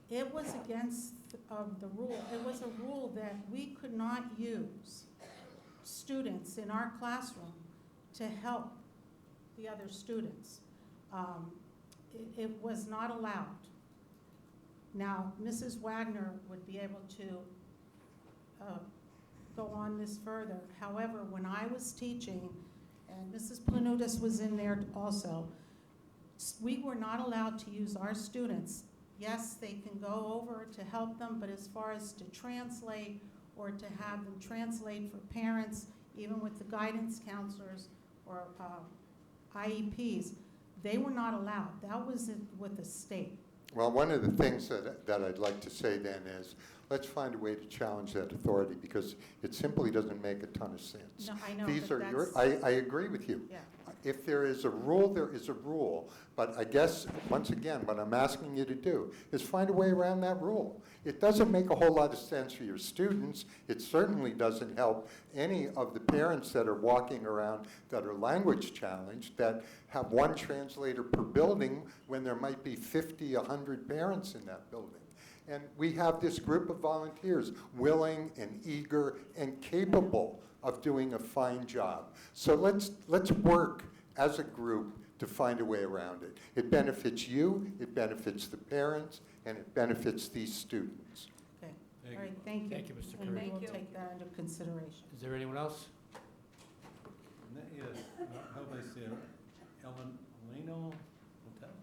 It was against the rule. It was a rule that we could not use students in our classroom to help the other students. It was not allowed. Now, Mrs. Wagner would be able to go on this further. However, when I was teaching, and Mrs. Planutis was in there also, we were not allowed to use our students. Yes, they can go over to help them, but as far as to translate or to have them translate for parents, even with the guidance counselors or IEPs, they were not allowed. That was with the state. Well, one of the things that I'd like to say then is, let's find a way to challenge that authority, because it simply doesn't make a ton of sense. No, I know, These but are your, that's- I agree with you. Yeah. If there is a rule, there is a rule. But I guess, once again, what I'm asking you to do is find a way around that rule. It doesn't make a whole lot of sense for your students. It certainly doesn't help any of the parents that are walking around that are language challenged, that have one translator per building when there might be 50, 100 parents in that building. And we have this group of volunteers, willing and eager and capable of doing a fine job. So let's work as a group to find a way around it. It benefits you, it benefits the parents, and it benefits these students. Okay, all right, thank you. Thank you, Mr. And Curry. we will take that into consideration. Is there anyone else? Yes, how do I say it? Eleno Hotel?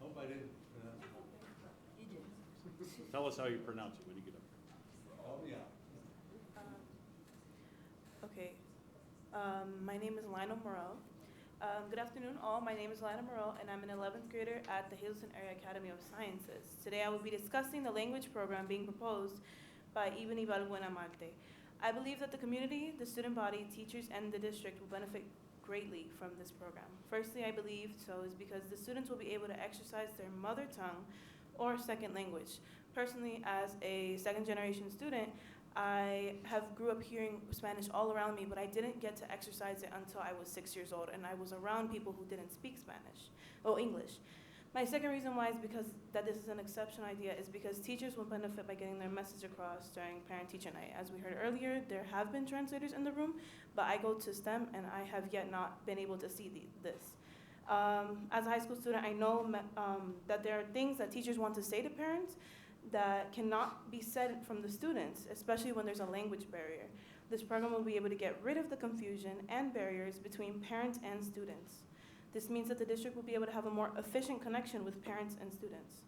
Hope I didn't pronounce it. Tell us how you pronounce it when you get up there. Oh, yeah. Okay. My name is Lionel Morel. Good afternoon, all. My name is Lionel Morel, and I'm an 11th grader at the Hazelton Area Academy of Sciences. Today, I will be discussing the language program being proposed by Ibn Ibalbuena Marte. I believe that the community, the student body, teachers, and the district will benefit greatly from this program. Firstly, I believe so is because the students will be able to exercise their mother tongue or second language. Personally, as a second-generation student, I grew up hearing Spanish all around me, but I didn't get to exercise it until I was 6 years old, and I was around people who didn't speak Spanish, or English. My second reason why is because that this is an exceptional idea is because teachers will benefit by getting their message across during parent-teacher night. As we heard earlier, there have been translators in the room, but I go to STEM and I have yet not been able to see this. As a high school student, I know that there are things that teachers want to say to parents that cannot be said from the students, especially when there's a language barrier. This program will be able to get rid of the confusion and barriers between parents and students. This means that the district will be able to have a more efficient connection with parents and students.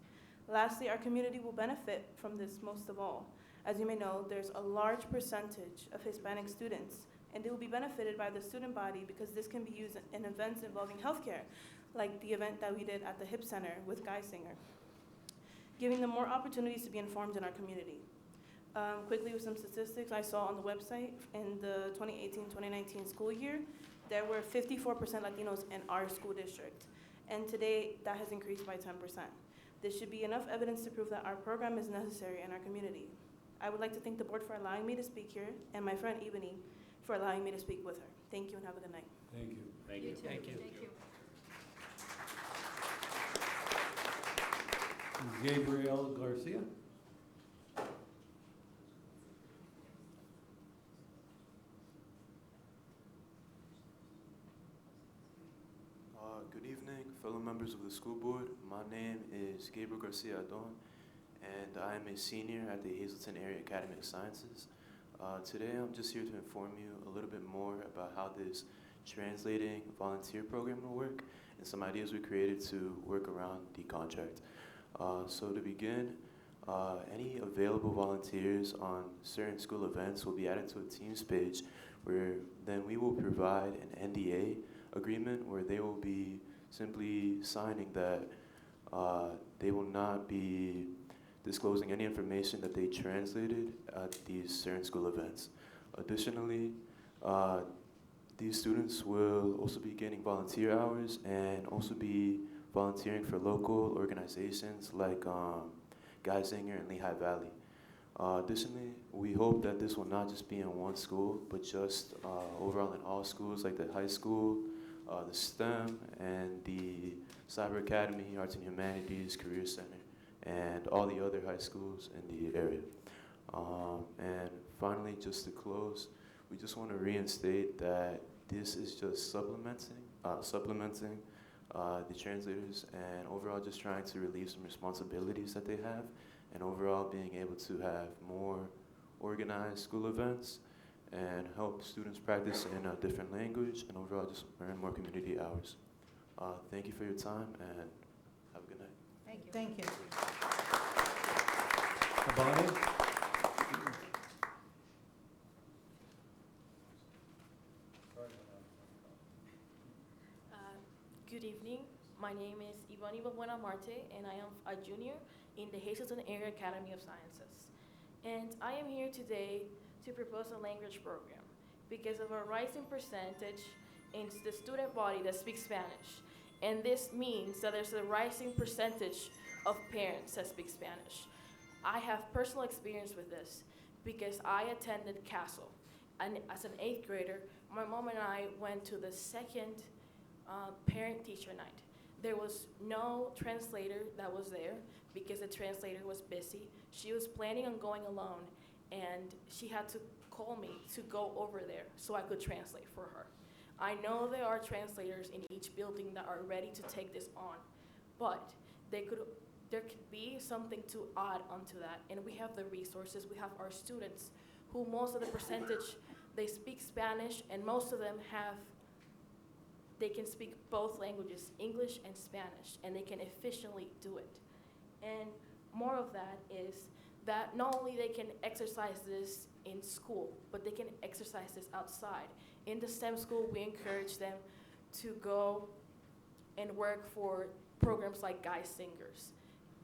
Lastly, our community will benefit from this most of all. As you may know, there's a large percentage of Hispanic students, and they will be benefited by the student body because this can be used in events involving healthcare, like the event that we did at the HIP Center with Guy Singer, giving them more opportunities to be informed in our community. Quickly with some statistics I saw on the website, in the 2018-2019 school year, there were 54% Latinos in our school district, and today that has increased by 10%. This should be enough evidence to prove that our program is necessary in our community. I would like to thank the board for allowing me to speak here, and my friend Ebony for allowing me to speak with her. Thank you and have a good night. Thank you. Thank you. Thank you. Gabriel Garcia. Good evening, fellow members of the school board. My name is Gabriel Garcia Adon, and I am a senior at the Hazleton Area Academy of Sciences. Today, I'm just here to inform you a little bit more about how this translating volunteer program will work and some ideas we created to work around the contract. So to begin, any available volunteers on certain school events will be added to a Teams page where then we will provide an NDA agreement where they will be simply signing that they will not be disclosing any information that they translated at these certain school events. Additionally, these students will also be getting volunteer hours and also be volunteering for local organizations like Geisinger and Lehigh Valley. Additionally, we hope that this will not just be in one school, but just overall in all schools like the high school, the STEM, and the Cyber Academy, Arts and Humanities, Career Center, and all the other high schools in the area. And finally, just to close, we just want to reinstate that this is just supplementing the translators, and overall just trying to relieve some responsibilities that they have, and overall being able to have more organized school events and help students practice in a different language, and overall just earn more community hours. Thank you for your time, and have a good night. Thank you. Abadi? Good evening. My name is Ivani Babuena Marte, and I am a junior in the Hazleton Area Academy of Sciences. And I am here today to propose a language program because of a rising percentage in the student body that speaks Spanish. And this means that there's a rising percentage of parents that speak Spanish. I have personal experience with this because I attended Castle. And as an 8th grader, my mom and I went to the second parent-teacher night. There was no translator that was there because the translator was busy. She was planning on going alone, and she had to call me to go over there so I could translate for her. I know there are translators in each building that are ready to take this on, but there could be something to add onto that, and we have the resources. We have our students who most of the percentage, they speak Spanish, and most of them they can speak both languages, English and Spanish, and they can efficiently do it. And more of that is that not only they can exercise this in school, but they can exercise this outside. In the STEM school, we encourage them to go and work for programs like Guy Singers.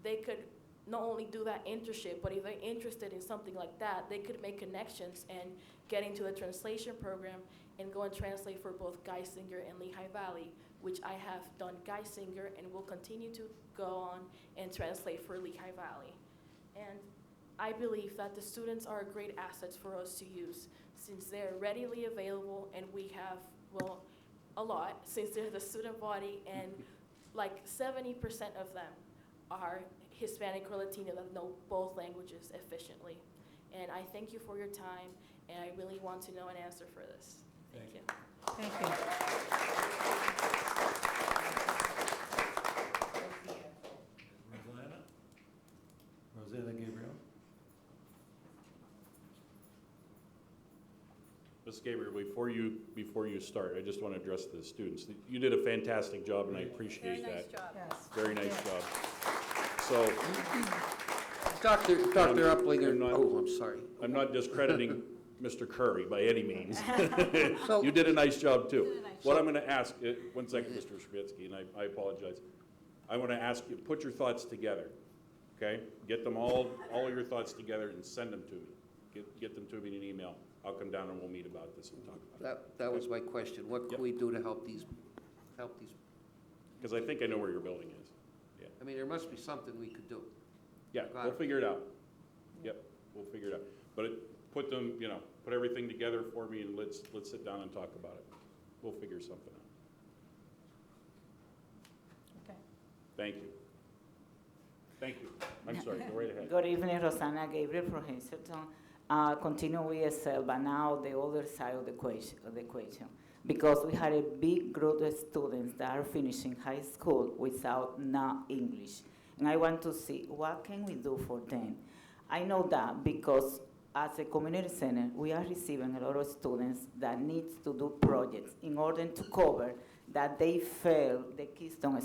They could not only do that internship, but if they're interested in something like that, they could make connections and get into the translation program and go and translate for both Geisinger and Lehigh Valley, which I have done Geisinger and will continue to go on and translate for Lehigh Valley. And I believe that the students are great assets for us to use since they're readily available, and we have, well, a lot, since they're the student body, and like 70% of them are Hispanic or Latino that know both languages efficiently. And I thank you for your time, and I really want to know an answer for this. Thank you. Thank you. Rosanna Gabriel. Ms. Gabriel, before you start, I just want to address the students. You did a fantastic job, and I appreciate that. Yes. Very nice job. So, Dr. Uplinger, I'm I'm sorry. I'm not discrediting Mr. Curry by any means. So- You did a nice job, too. You did a nice What I'm going to ask, one second, Mr. Shabitsky, and I apologize. I want to ask you, put your thoughts together, okay? Get them all your thoughts together and send them to me. Get them to me in an email. I'll come down and we'll meet about this and talk about it. That was my question. What can we do to help these? Because I think I know where your building is. Yeah. I mean, there must be something we could do. Yeah, Got we'll it. figure it out. Yep, we'll figure it out. But put them, put everything together for me and let's sit down and talk about it. We'll figure something out. Okay. Thank you. Thank you. I'm sorry, go right ahead. Good evening, Rosanna Gabriel from Hazelton. Continue with ESL, but now the other side of the equation. Because we had a big group of students that are finishing high school without English. And I want to see what can we do for them. I know that because as a community center, we are receiving a lot of students that need to do projects in order to cover that they fail the Keystone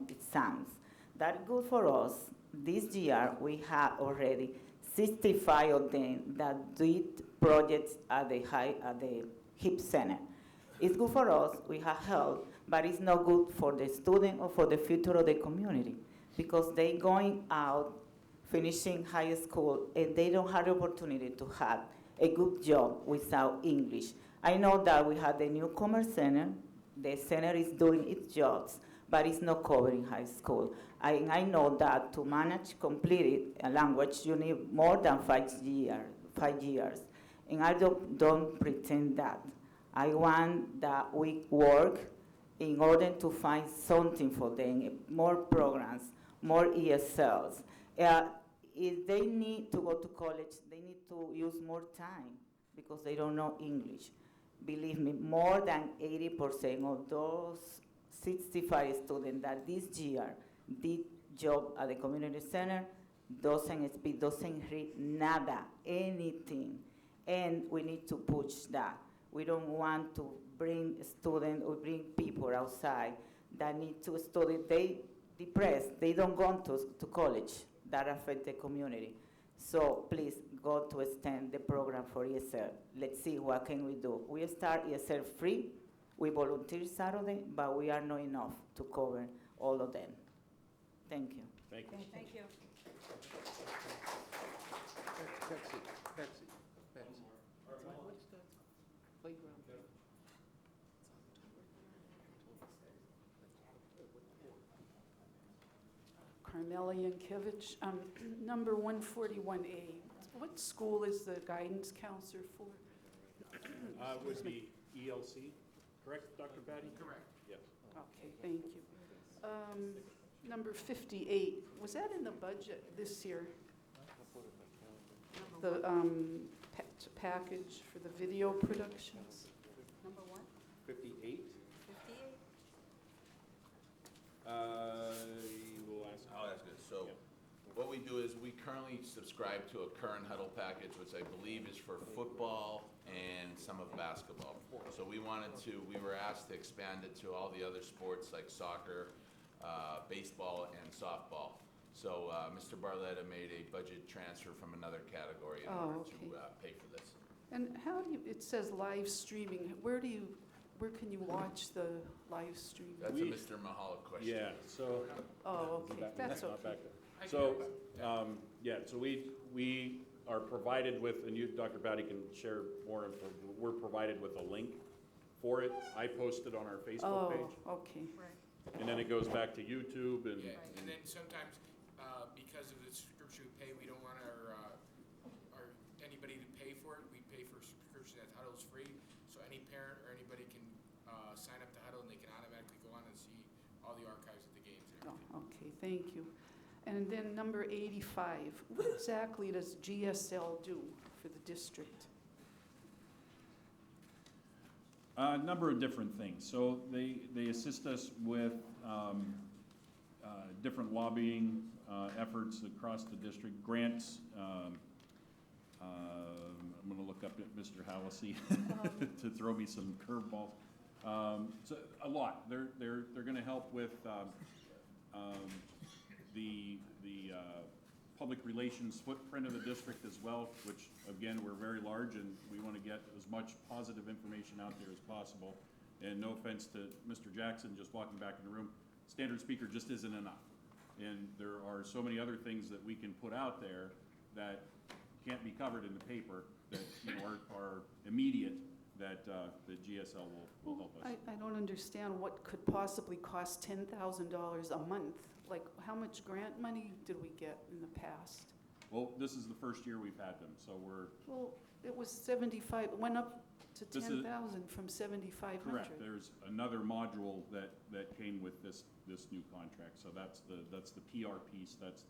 exams. That's good for us. This year, we have already 65 of them that did projects at the HIP Center. It's good for us, we have help, but it's not good for the student or for the future of the community because they going out, finishing high school, and they don't have the opportunity to have a good job without English. I know that we have the newcomer center. The center is doing its jobs, but it's not covering high school. I know that to manage complete a language, you need more than 5 years. And I don't pretend that. I want that we work in order to find something for them, more programs, more ESLs. If they need to go to college, they need to use more time because they don't know English. Believe me, more than 80% of those 65 students that this year did job at the community center doesn't speak, doesn't read nada, anything. And we need to push that. We don't want to bring students or bring people outside that need to study. They depressed, they don't go to college. That affect the community. So please go to extend the program for ESL. Let's see what can we do. We start ESL free. We volunteer Saturday, but we are not enough to cover all of them. Thank you. Thank you. Okay, thank you. Betsy. What's the playground? Carmela Yankovich, number 141A. What school is the guidance counselor for? Would be ELC, correct, Dr. Patty? Correct. Yes. Okay, thank you. Number 58, was that in the budget this year? The package for the video productions? Number what? 58? 58. I'll ask it. So what we do is we currently subscribe to a current huddle package, which I believe is for football and some of basketball. So we were asked to expand it to all the other sports like soccer, baseball, and softball. So Mr. Barletta made a budget transfer from another category in order to pay for this. And how do you, it says live streaming, where can you watch the live stream? That's a Mr. Mahalik question. Yeah, so. Oh, okay, that's not okay. back there. So, so we are provided with, and you, Dr. Patty, can share more info. We're provided with a link for it. I post it on our Facebook page. Oh, okay. And then it goes back to YouTube and. Yeah, and then sometimes, because of the subscription we pay, we don't want anybody to pay for it. We pay for a subscription that Huddle's free, so any parent or anybody can sign up to Huddle and they can automatically go on and see thank you. And then number 85, what exactly does GSL do for the district? A number of different things. So they assist us with different lobbying efforts across the district, grants. I'm going to look up at Mr. Hallisey to throw me some curveballs. So a lot. They're going to help with the public relations footprint of the district as well, which again, we're very large and we want to get as much positive information out there as possible. And no offense to Mr. Jackson just walking back in the room, standard speaker just isn't enough. And there are so many other things that we can put out there that can't be covered in the paper that are immediate that GSL will help us. I don't understand what could possibly cost $10,000 a month. Like, how much grant money did we get in the past? Well, this is the first year we've had them, so we're... Well, it was 75, it went up to This is- 10,000 from 7,500. Correct. There's another module that came with this new contract. So that's the PR piece. That's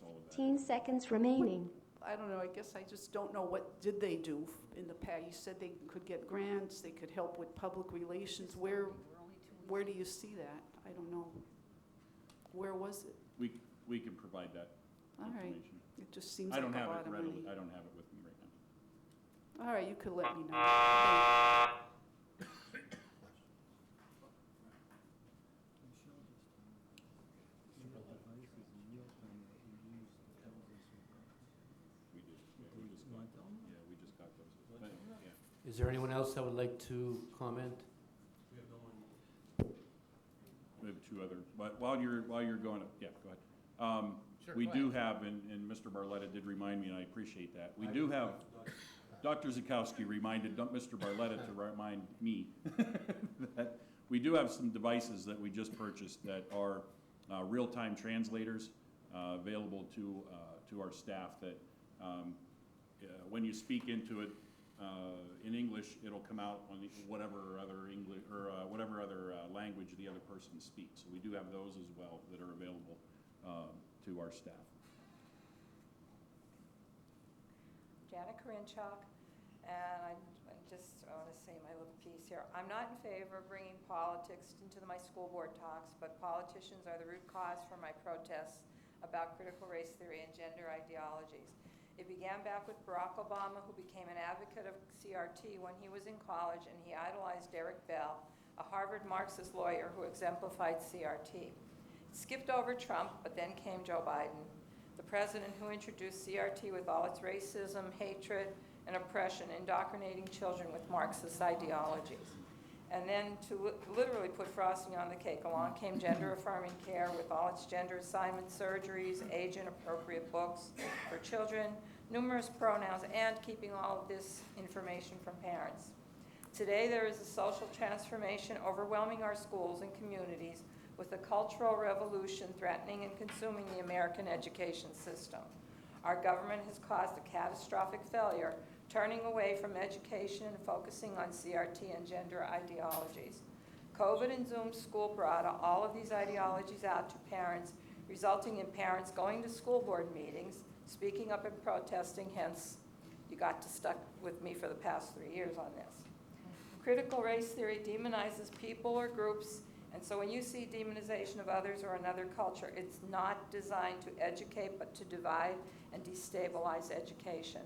all of that. 15 seconds remaining. I don't know, I guess I just don't know what did they do in the past. You said they could get grants, they could help with public relations. Where do you see that? I don't know. Where was it? We can provide that All right. information. It just seems I like don't a have lot it of readily. money. I don't have it with me right now. All right, you could let me know. Thank We just got those. But, yeah. Is there anyone else that would like to comment? We have two other, but while you're going, yeah, go ahead. Sure, We go do have, and Mr. Barletta did remind me, and I appreciate that. We do have, Dr. Zukowski reminded Mr. Barletta to remind me that we do have some devices that we just purchased that are real-time translators available to our staff that when you speak into it in English, it'll come out on whatever other English or whatever other language the other person speaks. So we do have those as well that are available to our staff. Janet Karinchak, and I just want to say my little piece here. I'm not in favor of bringing politics into my school board talks, but politicians are the root cause for my protests about critical race theory and gender ideologies. It began back with Barack Obama, who became an advocate of CRT when he was in college, and he idolized Derek Bell, a Harvard Marxist lawyer who exemplified CRT. It skipped over Trump, but then came Joe Biden, the president who introduced CRT with all its racism, hatred, and oppression, indoctrinating children with Marxist ideologies. And then to literally put frosting on the cake, along came gender-affirming care with all its gender assignment surgeries, age-inappropriate books for children, numerous pronouns, and keeping all of this information from parents. Today, there is a social transformation overwhelming our schools and communities with a cultural revolution threatening and consuming the American education system. Our government has caused a catastrophic failure, turning away from education and focusing on CRT and gender ideologies. COVID and Zoom school brought all of these ideologies out to parents, resulting in parents going to school board meetings, speaking up and protesting, hence you got to stuck with me for the past 3 years on this. Critical race theory demonizes people or groups, and so when you see demonization of others or another culture, it's not designed to educate but to divide and destabilize education.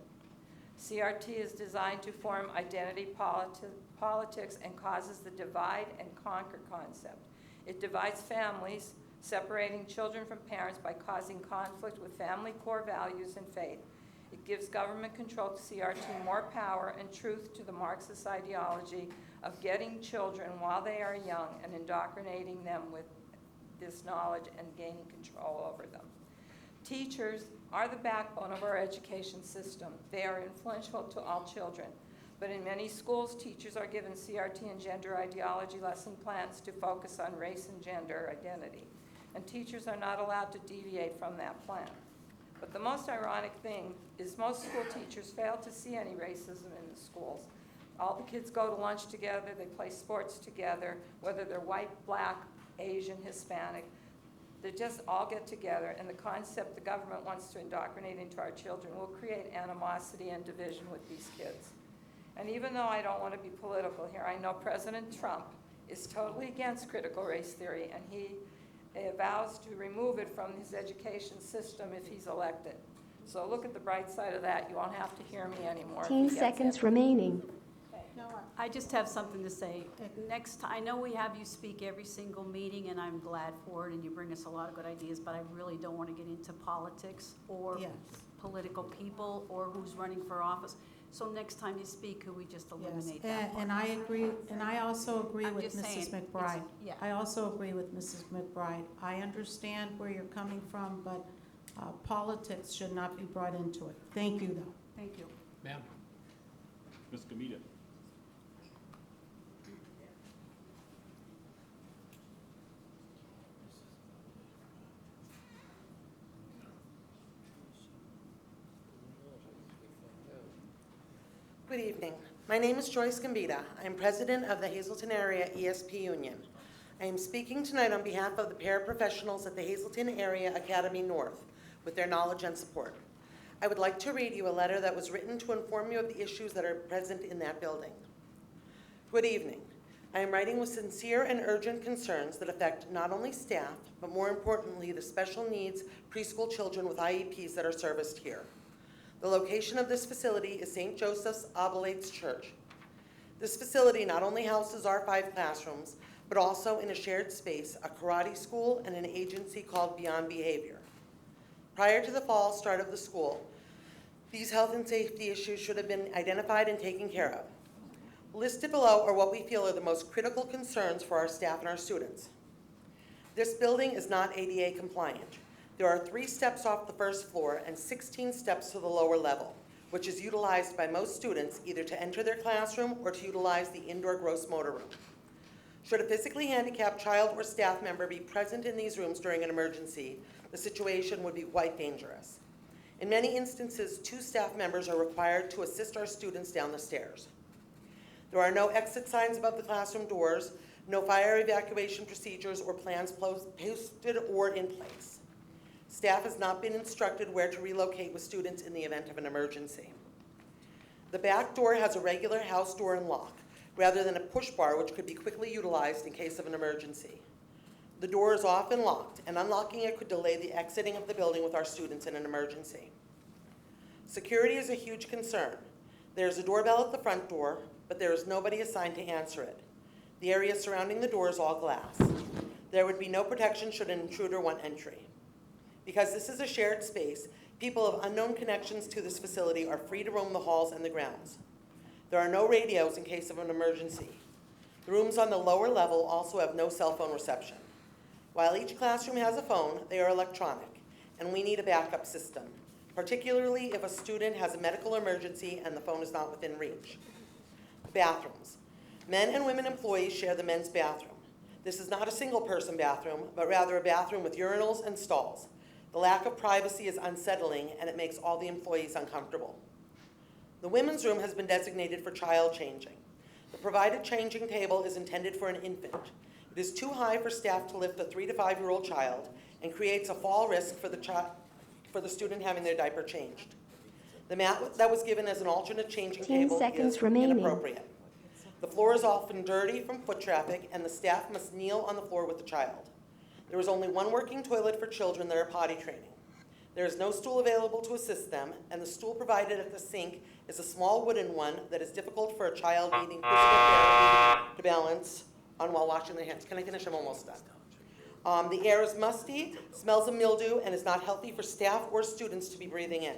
CRT is designed to form identity politics and causes the divide and conquer concept. It divides families, separating children from parents by causing conflict with family core values and faith. It gives government control to CRT more power and truth to the Marxist ideology of getting children while they are young and indoctrinating them with this knowledge and gaining control over them. Teachers are the backbone of our education system. They are influential to all children. But in many schools, teachers are given CRT and gender ideology lesson plans to focus on race and gender identity. And teachers are not allowed to deviate from that plan. But the most ironic thing is most school teachers fail to see any racism in the schools. All the kids go to lunch together, they play sports together, whether they're white, black, Asian, Hispanic. that just all get together, and the concept the government wants to indoctrinate into our children will create animosity and division with these kids. And even though I don't want to be political here, I know President Trump is totally against critical race theory, and he vows to remove it from his education system if he's elected. So look at the bright side of that. You won't have to hear me anymore. 15 seconds remaining. I just have something to say. Next time, I know we have you speak every single meeting, and I'm glad for it, and you bring us a lot of good ideas, but I really don't want to get into politics or political people or who's running for office. So next time you speak, could we just eliminate that part? And I agree, and I also agree I'm with just Mrs. saying, McBride. yeah. I also agree with Mrs. McBride. I understand where you're coming from, but politics should not be brought into it. Thank you, though. Thank you. Ma'am? Ms. Gamita. Good evening. My name is Joyce Gambita. I am president of the Hazleton Area ESP Union. I am speaking tonight on behalf of the paraprofessionals at the Hazleton Area Academy North with their knowledge and support. I would like to read you a letter that was written to inform you of the issues that are present in that building. Good evening. I am writing with sincere and urgent concerns that affect not only staff, but more importantly, the special needs preschool children with IEPs that are serviced here. The location of this facility is St. Joseph's Oblates Church. This facility not only houses our 5 classrooms, but also in a shared space, a karate school and an agency called Beyond Behavior. Prior to the fall start of the school, these health and safety issues should have been identified and taken care of. Listed below are what we feel are the most critical concerns for our staff and our students. This building is not ADA compliant. There are 3 steps off the first floor and 16 steps to the lower level, which is utilized by most students either to enter their classroom or to utilize the indoor gross motor room. Should a physically handicapped child or staff member be present in these rooms during an emergency, the situation would be quite dangerous. In many instances, 2 staff members are required to assist our students down the stairs. There are no exit signs above the classroom doors, no fire evacuation procedures or plans posted or in place. Staff has not been instructed where to relocate with students in the event of an emergency. The back door has a regular house door and lock, rather than a push bar which could be quickly utilized in case of an emergency. The door is often locked, and unlocking it could delay the exiting of the building with our students in an emergency. Security is a huge concern. There is a doorbell at the front door, but there is nobody assigned to answer it. The area surrounding the door is all glass. There would be no protection should an intruder want entry. Because this is a shared space, people of unknown connections to this facility are free to roam the halls and the grounds. There are no radios in case of an emergency. The rooms on the lower level also have no cell phone reception. While each classroom has a phone, they are electronic, and we need a backup system, particularly if a student has a medical emergency and the phone is not within reach. Bathrooms. Men and women employees share the men's bathroom. This is not a single-person bathroom, but rather a bathroom with urinals and stalls. The lack of privacy is unsettling, and it makes all the employees uncomfortable. The women's room has been designated for child changing. The provided changing table is intended for an infant. It is too high for staff to lift a 3 to 5-year-old child and creates a fall risk for the student having their diaper changed. The mat that was given as an alternate changing table is inappropriate. The floor is often dirty from foot traffic, and the staff must kneel on the floor with the child. There is only 1 working toilet for children that are potty training. There is no stool available to assist them, and the stool provided at the sink is a small wooden one that is difficult for a child needing physical therapy to balance on while washing their hands. Can I finish? I'm almost done. The air is musty, smells of mildew, and is not healthy for staff or students to be breathing in.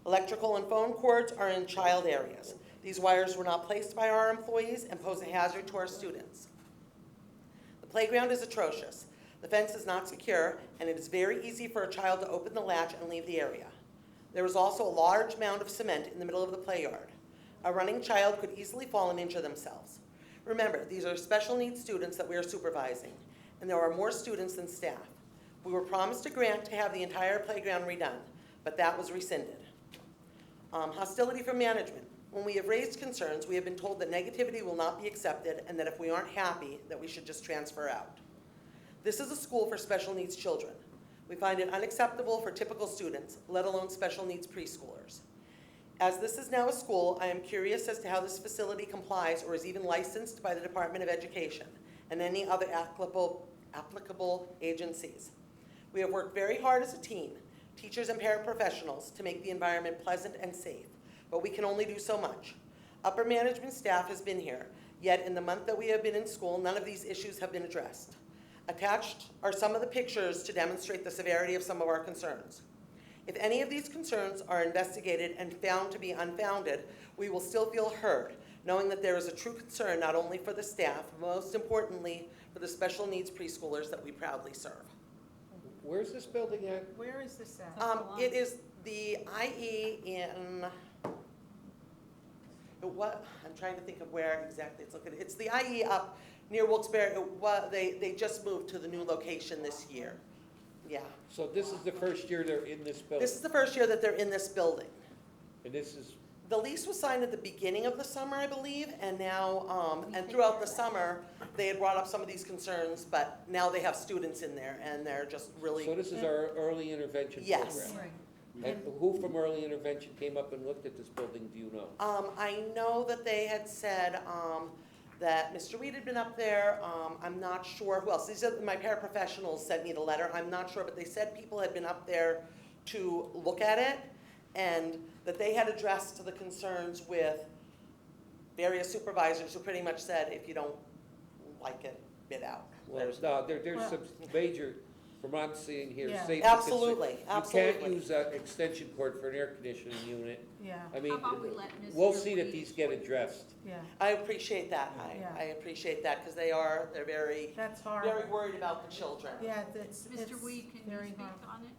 Electrical and phone cords are in child areas. These wires were not placed by our employees and pose a hazard to our students. The playground is atrocious. The fence is not secure, and it is very easy for a child to open the latch and leave the area. There is also a large mound of cement in the middle of the play yard. A running child could easily fall and injure themselves. Remember, these are special needs students that we are supervising, and there are more students than staff. We were promised a grant to have the entire playground redone, but that was rescinded. Hostility from management. When we have raised concerns, we have been told that negativity will not be accepted and that if we aren't happy, that we should just transfer out. This is a school for special needs children. We find it unacceptable for typical students, let alone special needs preschoolers. As this is now a school, I am curious as to how this facility complies or is even licensed by the Department of Education and any other applicable agencies. We have worked very hard as a team, teachers and paraprofessionals, to make the environment pleasant and safe, but we can only do so much. Upper management staff has been here, yet in the month that we have been in school, none of these issues have been addressed. Attached are some of the pictures to demonstrate the severity of some of our concerns. If any of these concerns are investigated and found to be unfounded, we will still feel heard, knowing that there is a true concern not only for the staff, but most importantly, for the special needs preschoolers that we proudly serve. Where's this building at? Where is this at? It is the IE in, I'm trying to think of where exactly it's located. It's the IE up near Wilkes-Barre. They just moved to the new location this year. Yeah. So this is the first year they're in this building? This is the first year that they're in this building. And this is, The lease was signed at the beginning of the summer, I believe, and now, and throughout the summer, they had brought up some of these concerns, but now they have students in there, and they're just really. so this is our early intervention program? Yes. And who from early intervention came up and looked at this building, do you know? I know that they had said, that Mr. Reed had been up there. I'm not sure who else. These are, my paraprofessionals sent me the letter. I'm not sure, but they said people had been up there to look at it, and that they had addressed the concerns with various supervisors who pretty much said, if you don't like it, bid out. Well, no, there's some major, from what I'm seeing here, Yeah. safety Absolutely, concerns. absolutely. You can't use an extension cord for an air conditioning unit. Yeah. I mean, How about we let Ms. we'll see that Reed these get addressed. Yeah, I appreciate that. Yeah. I appreciate that, because they're very, that's hard. very worried about the children. Yeah, it's Mr. Weed, can you very speak hard. on it?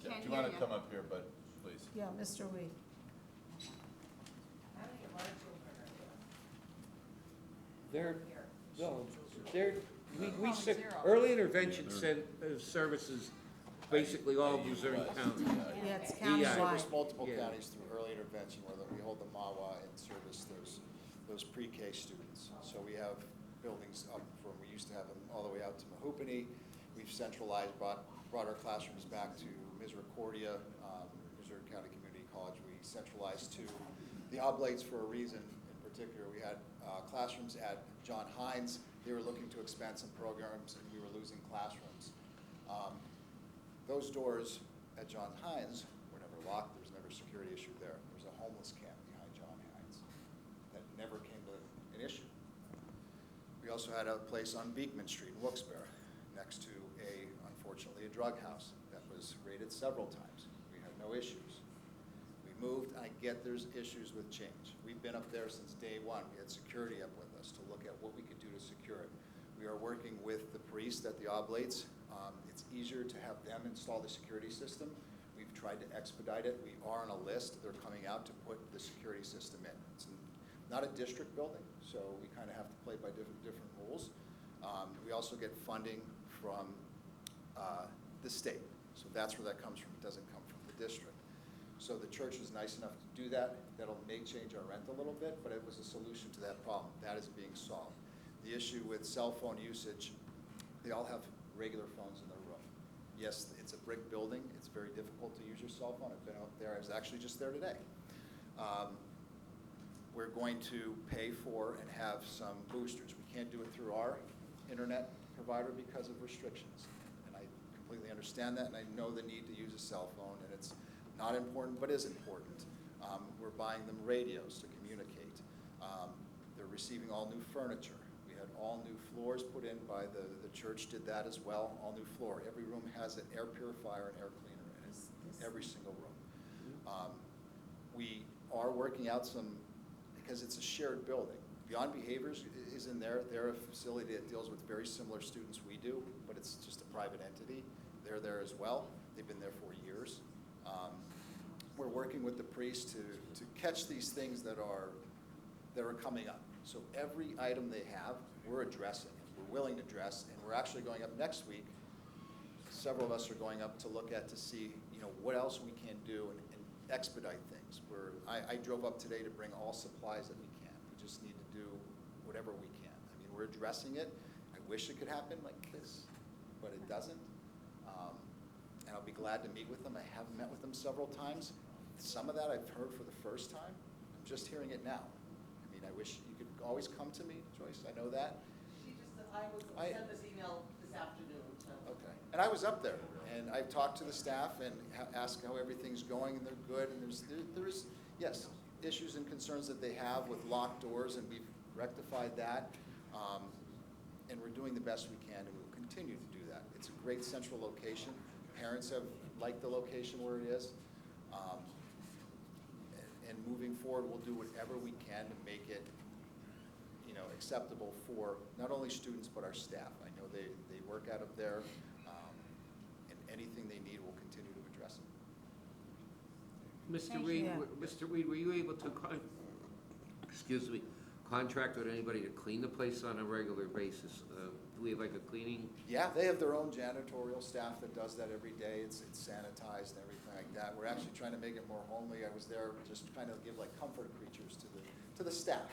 Yeah, Can't if you hear want ya. to come up here, bud, please. Yeah, Mr. Weed. They're, no, they're, we sent, early intervention sent services basically all of Luzerne County. Yeah, it's EI. countywide. Service multiple Yeah. counties through early intervention, where we hold the MAWA and service those pre-K students. So we have buildings up from, we used to have them all the way out to Mahoopany. We've centralized, brought our classrooms back to Misericordia, Missouri County Community College. We centralized to the Oblates for a reason. In particular, we had classrooms at John Hines. They were looking to expand some programs, and we were losing classrooms. Those doors at John Hines were never locked. There was never a security issue there. There was a homeless camp behind John Hines that never came to an issue. We also had a place on Beekman Street in Wilkes-Barre next to unfortunately, a drug house that was raided several times. We had no issues. We moved. I get there's issues with change. We've been up there since day one. We had security up with us to look at what we could do to secure it. We are working with the priest at the Oblates. It's easier to have them install the security system. We've tried to expedite it. We are on a list. They're coming out to put the security system in. It's not a district building, so we kind of have to play by different rules. We also get funding from the state, so that's where that comes from. It doesn't come from the district. So the church was nice enough to do that. May change our rent a little bit, but it was a solution to that problem. That is being solved. The issue with cell phone usage, they all have regular phones in their room. Yes, it's a brick building. It's very difficult to use your cell phone. I've been out there. I was actually just there today. We're going to pay for and have some boosters. We can't do it through our internet provider because of restrictions. And I completely understand that, and I know the need to use a cell phone, and it's not important, but is important. We're buying them radios to communicate. They're receiving all new furniture. We had all new floors put in by the church, did that as well, all new floor. Every room has an air purifier and air cleaner in it, every single room. We are working out some, because it's a shared building. Beyond Behaviors is in there. They're a facility that deals with very similar students we do, but it's just a private entity. They're there as well. They've been there for years. We're working with the priest to catch these things that are coming up. So every item they have, we're addressing. We're willing to address, and we're actually going up next week. Several of us are going up to look at to see, what else we can do and expedite things. I drove up today to bring all supplies that we can. We just need to do whatever we can. I mean, we're addressing it. I wish it could happen like this, but it doesn't. And I'll be glad to meet with them. I have met with them several times. Some of that I've heard for the first time. I'm just hearing it now. I mean, I wish you could always come to me, Joyce. I know that. I sent this email this afternoon, so. Okay. And I was up there, and I've talked to the staff and asked how everything's going, and they're good. And there is, yes, issues and concerns that they have with locked doors, and we've rectified that. And we're doing the best we can, and we will continue to do that. It's a great central location. Parents have liked the location where it is. And moving forward, we'll do whatever we can to make it, you know, acceptable for not only students but our staff. I know they work out of there, and anything they need, we'll continue to address it. Mr. Reed, Mr. Reed, were you able to, contract with anybody to clean the place on a regular basis? Do we have like a cleaning? Yeah, they have their own janitorial staff that does that every day. It's sanitized and everything like that. We're actually trying to make it more homely. I was there just trying to give like comfort creatures to the staff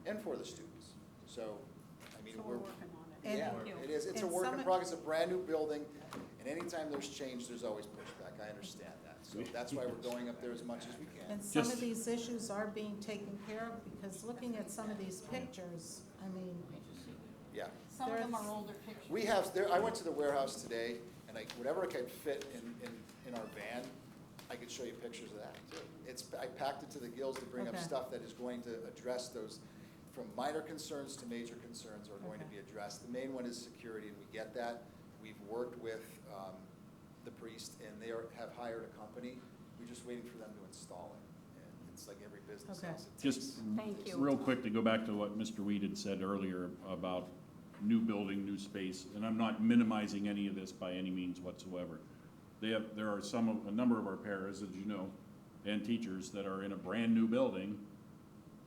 and for the students. So, I mean, we're working on it. yeah, it is. It's a work in progress. It's a brand new building, and anytime there's change, there's always pushback. I understand that. So that's why we're going up there as much as we can. And some of these issues are being taken care of, because looking at some of these pictures, I mean, Yeah. Some of them are older pictures. We have, I went to the warehouse today, and whatever I could fit in our van, I could show you pictures of that too. I packed it to the gills to bring up Okay. stuff that is going to address those, from minor concerns to major concerns are going to be addressed. The main one is security, and we get that. We've worked with the priest, and they have hired a company. We're just waiting for them to install it. And it's like every business Okay. else. Just Thank you. real quick to go back to what Mr. Weed had said earlier about new building, new space, and I'm not minimizing any of this by any means whatsoever. There are a number of our paras, as you know, and teachers that are in a brand-new building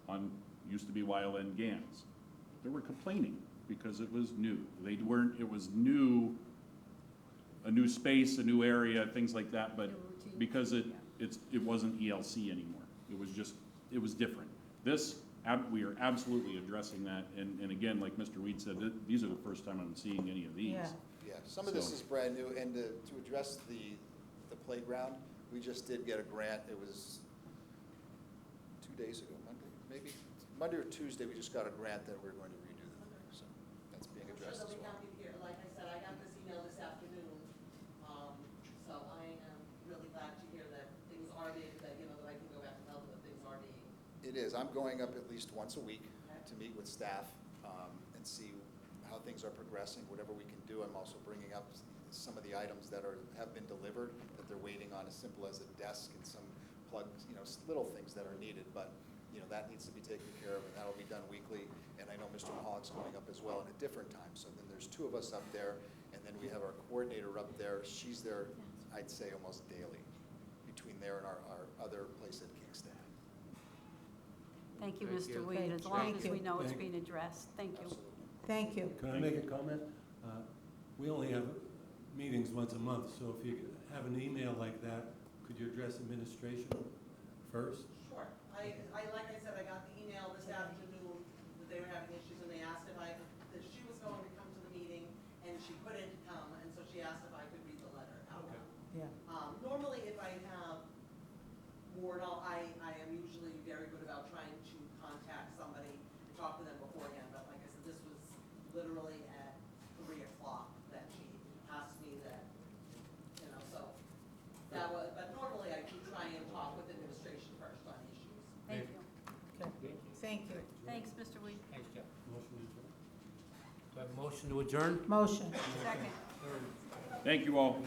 on, used to be YLN GANs. They were complaining because it was new. It was new, a new space, a new area, things like that, but because it wasn't ELC anymore. It was different. This, we are absolutely addressing that, and again, like Mr. Weed said, these are the first time I'm seeing any of these. Yeah. Yeah, some of this is brand new, and to address the playground, we just did get a grant. It was 2 days ago, Monday or Tuesday, we just got a grant that we're going to redo the thing, so that's being addressed as well. Like I said, I got this email this afternoon, so I am really glad to hear that things are being, that I can go back and tell them that things are being. It is. I'm going up at least once a week to meet with staff and see how things are progressing, whatever we can do. I'm also bringing up some of the items that have been delivered that they're waiting on, as simple as a desk and some plugs, little things that are needed, but that needs to be taken care of, and that'll be done weekly. And I know Mr. Mahalik going up as well at a different time. So then there's two of us up there, and then we have our coordinator up there. She's there, I'd say, almost daily, between there and our other place at Kingston. Thank you, Thank Mr. you. Weed, as long Thank as you. we know it's Thank being addressed. Thank you. thank you. Can I make a comment? We only have meetings once a month, so if you have an email like that, could you address administration first? Sure. Like I said, I got the email this afternoon that they were having issues, and they asked that she was going to come to the meeting, and she couldn't come, and so she asked if I could read the letter out loud. Yeah. Normally, if I have more, I am usually very good about trying to contact somebody and talk to them beforehand, but like I said, this was literally at 3 o'clock that she asked me that, so that was, but normally I do try and talk with administration first on issues. Thank you. Okay. Thank you. Thanks, Mr. Weed. Thanks, Jeff. Motion to adjourn. Do I have a motion to adjourn? Motion. Second. Thank you all.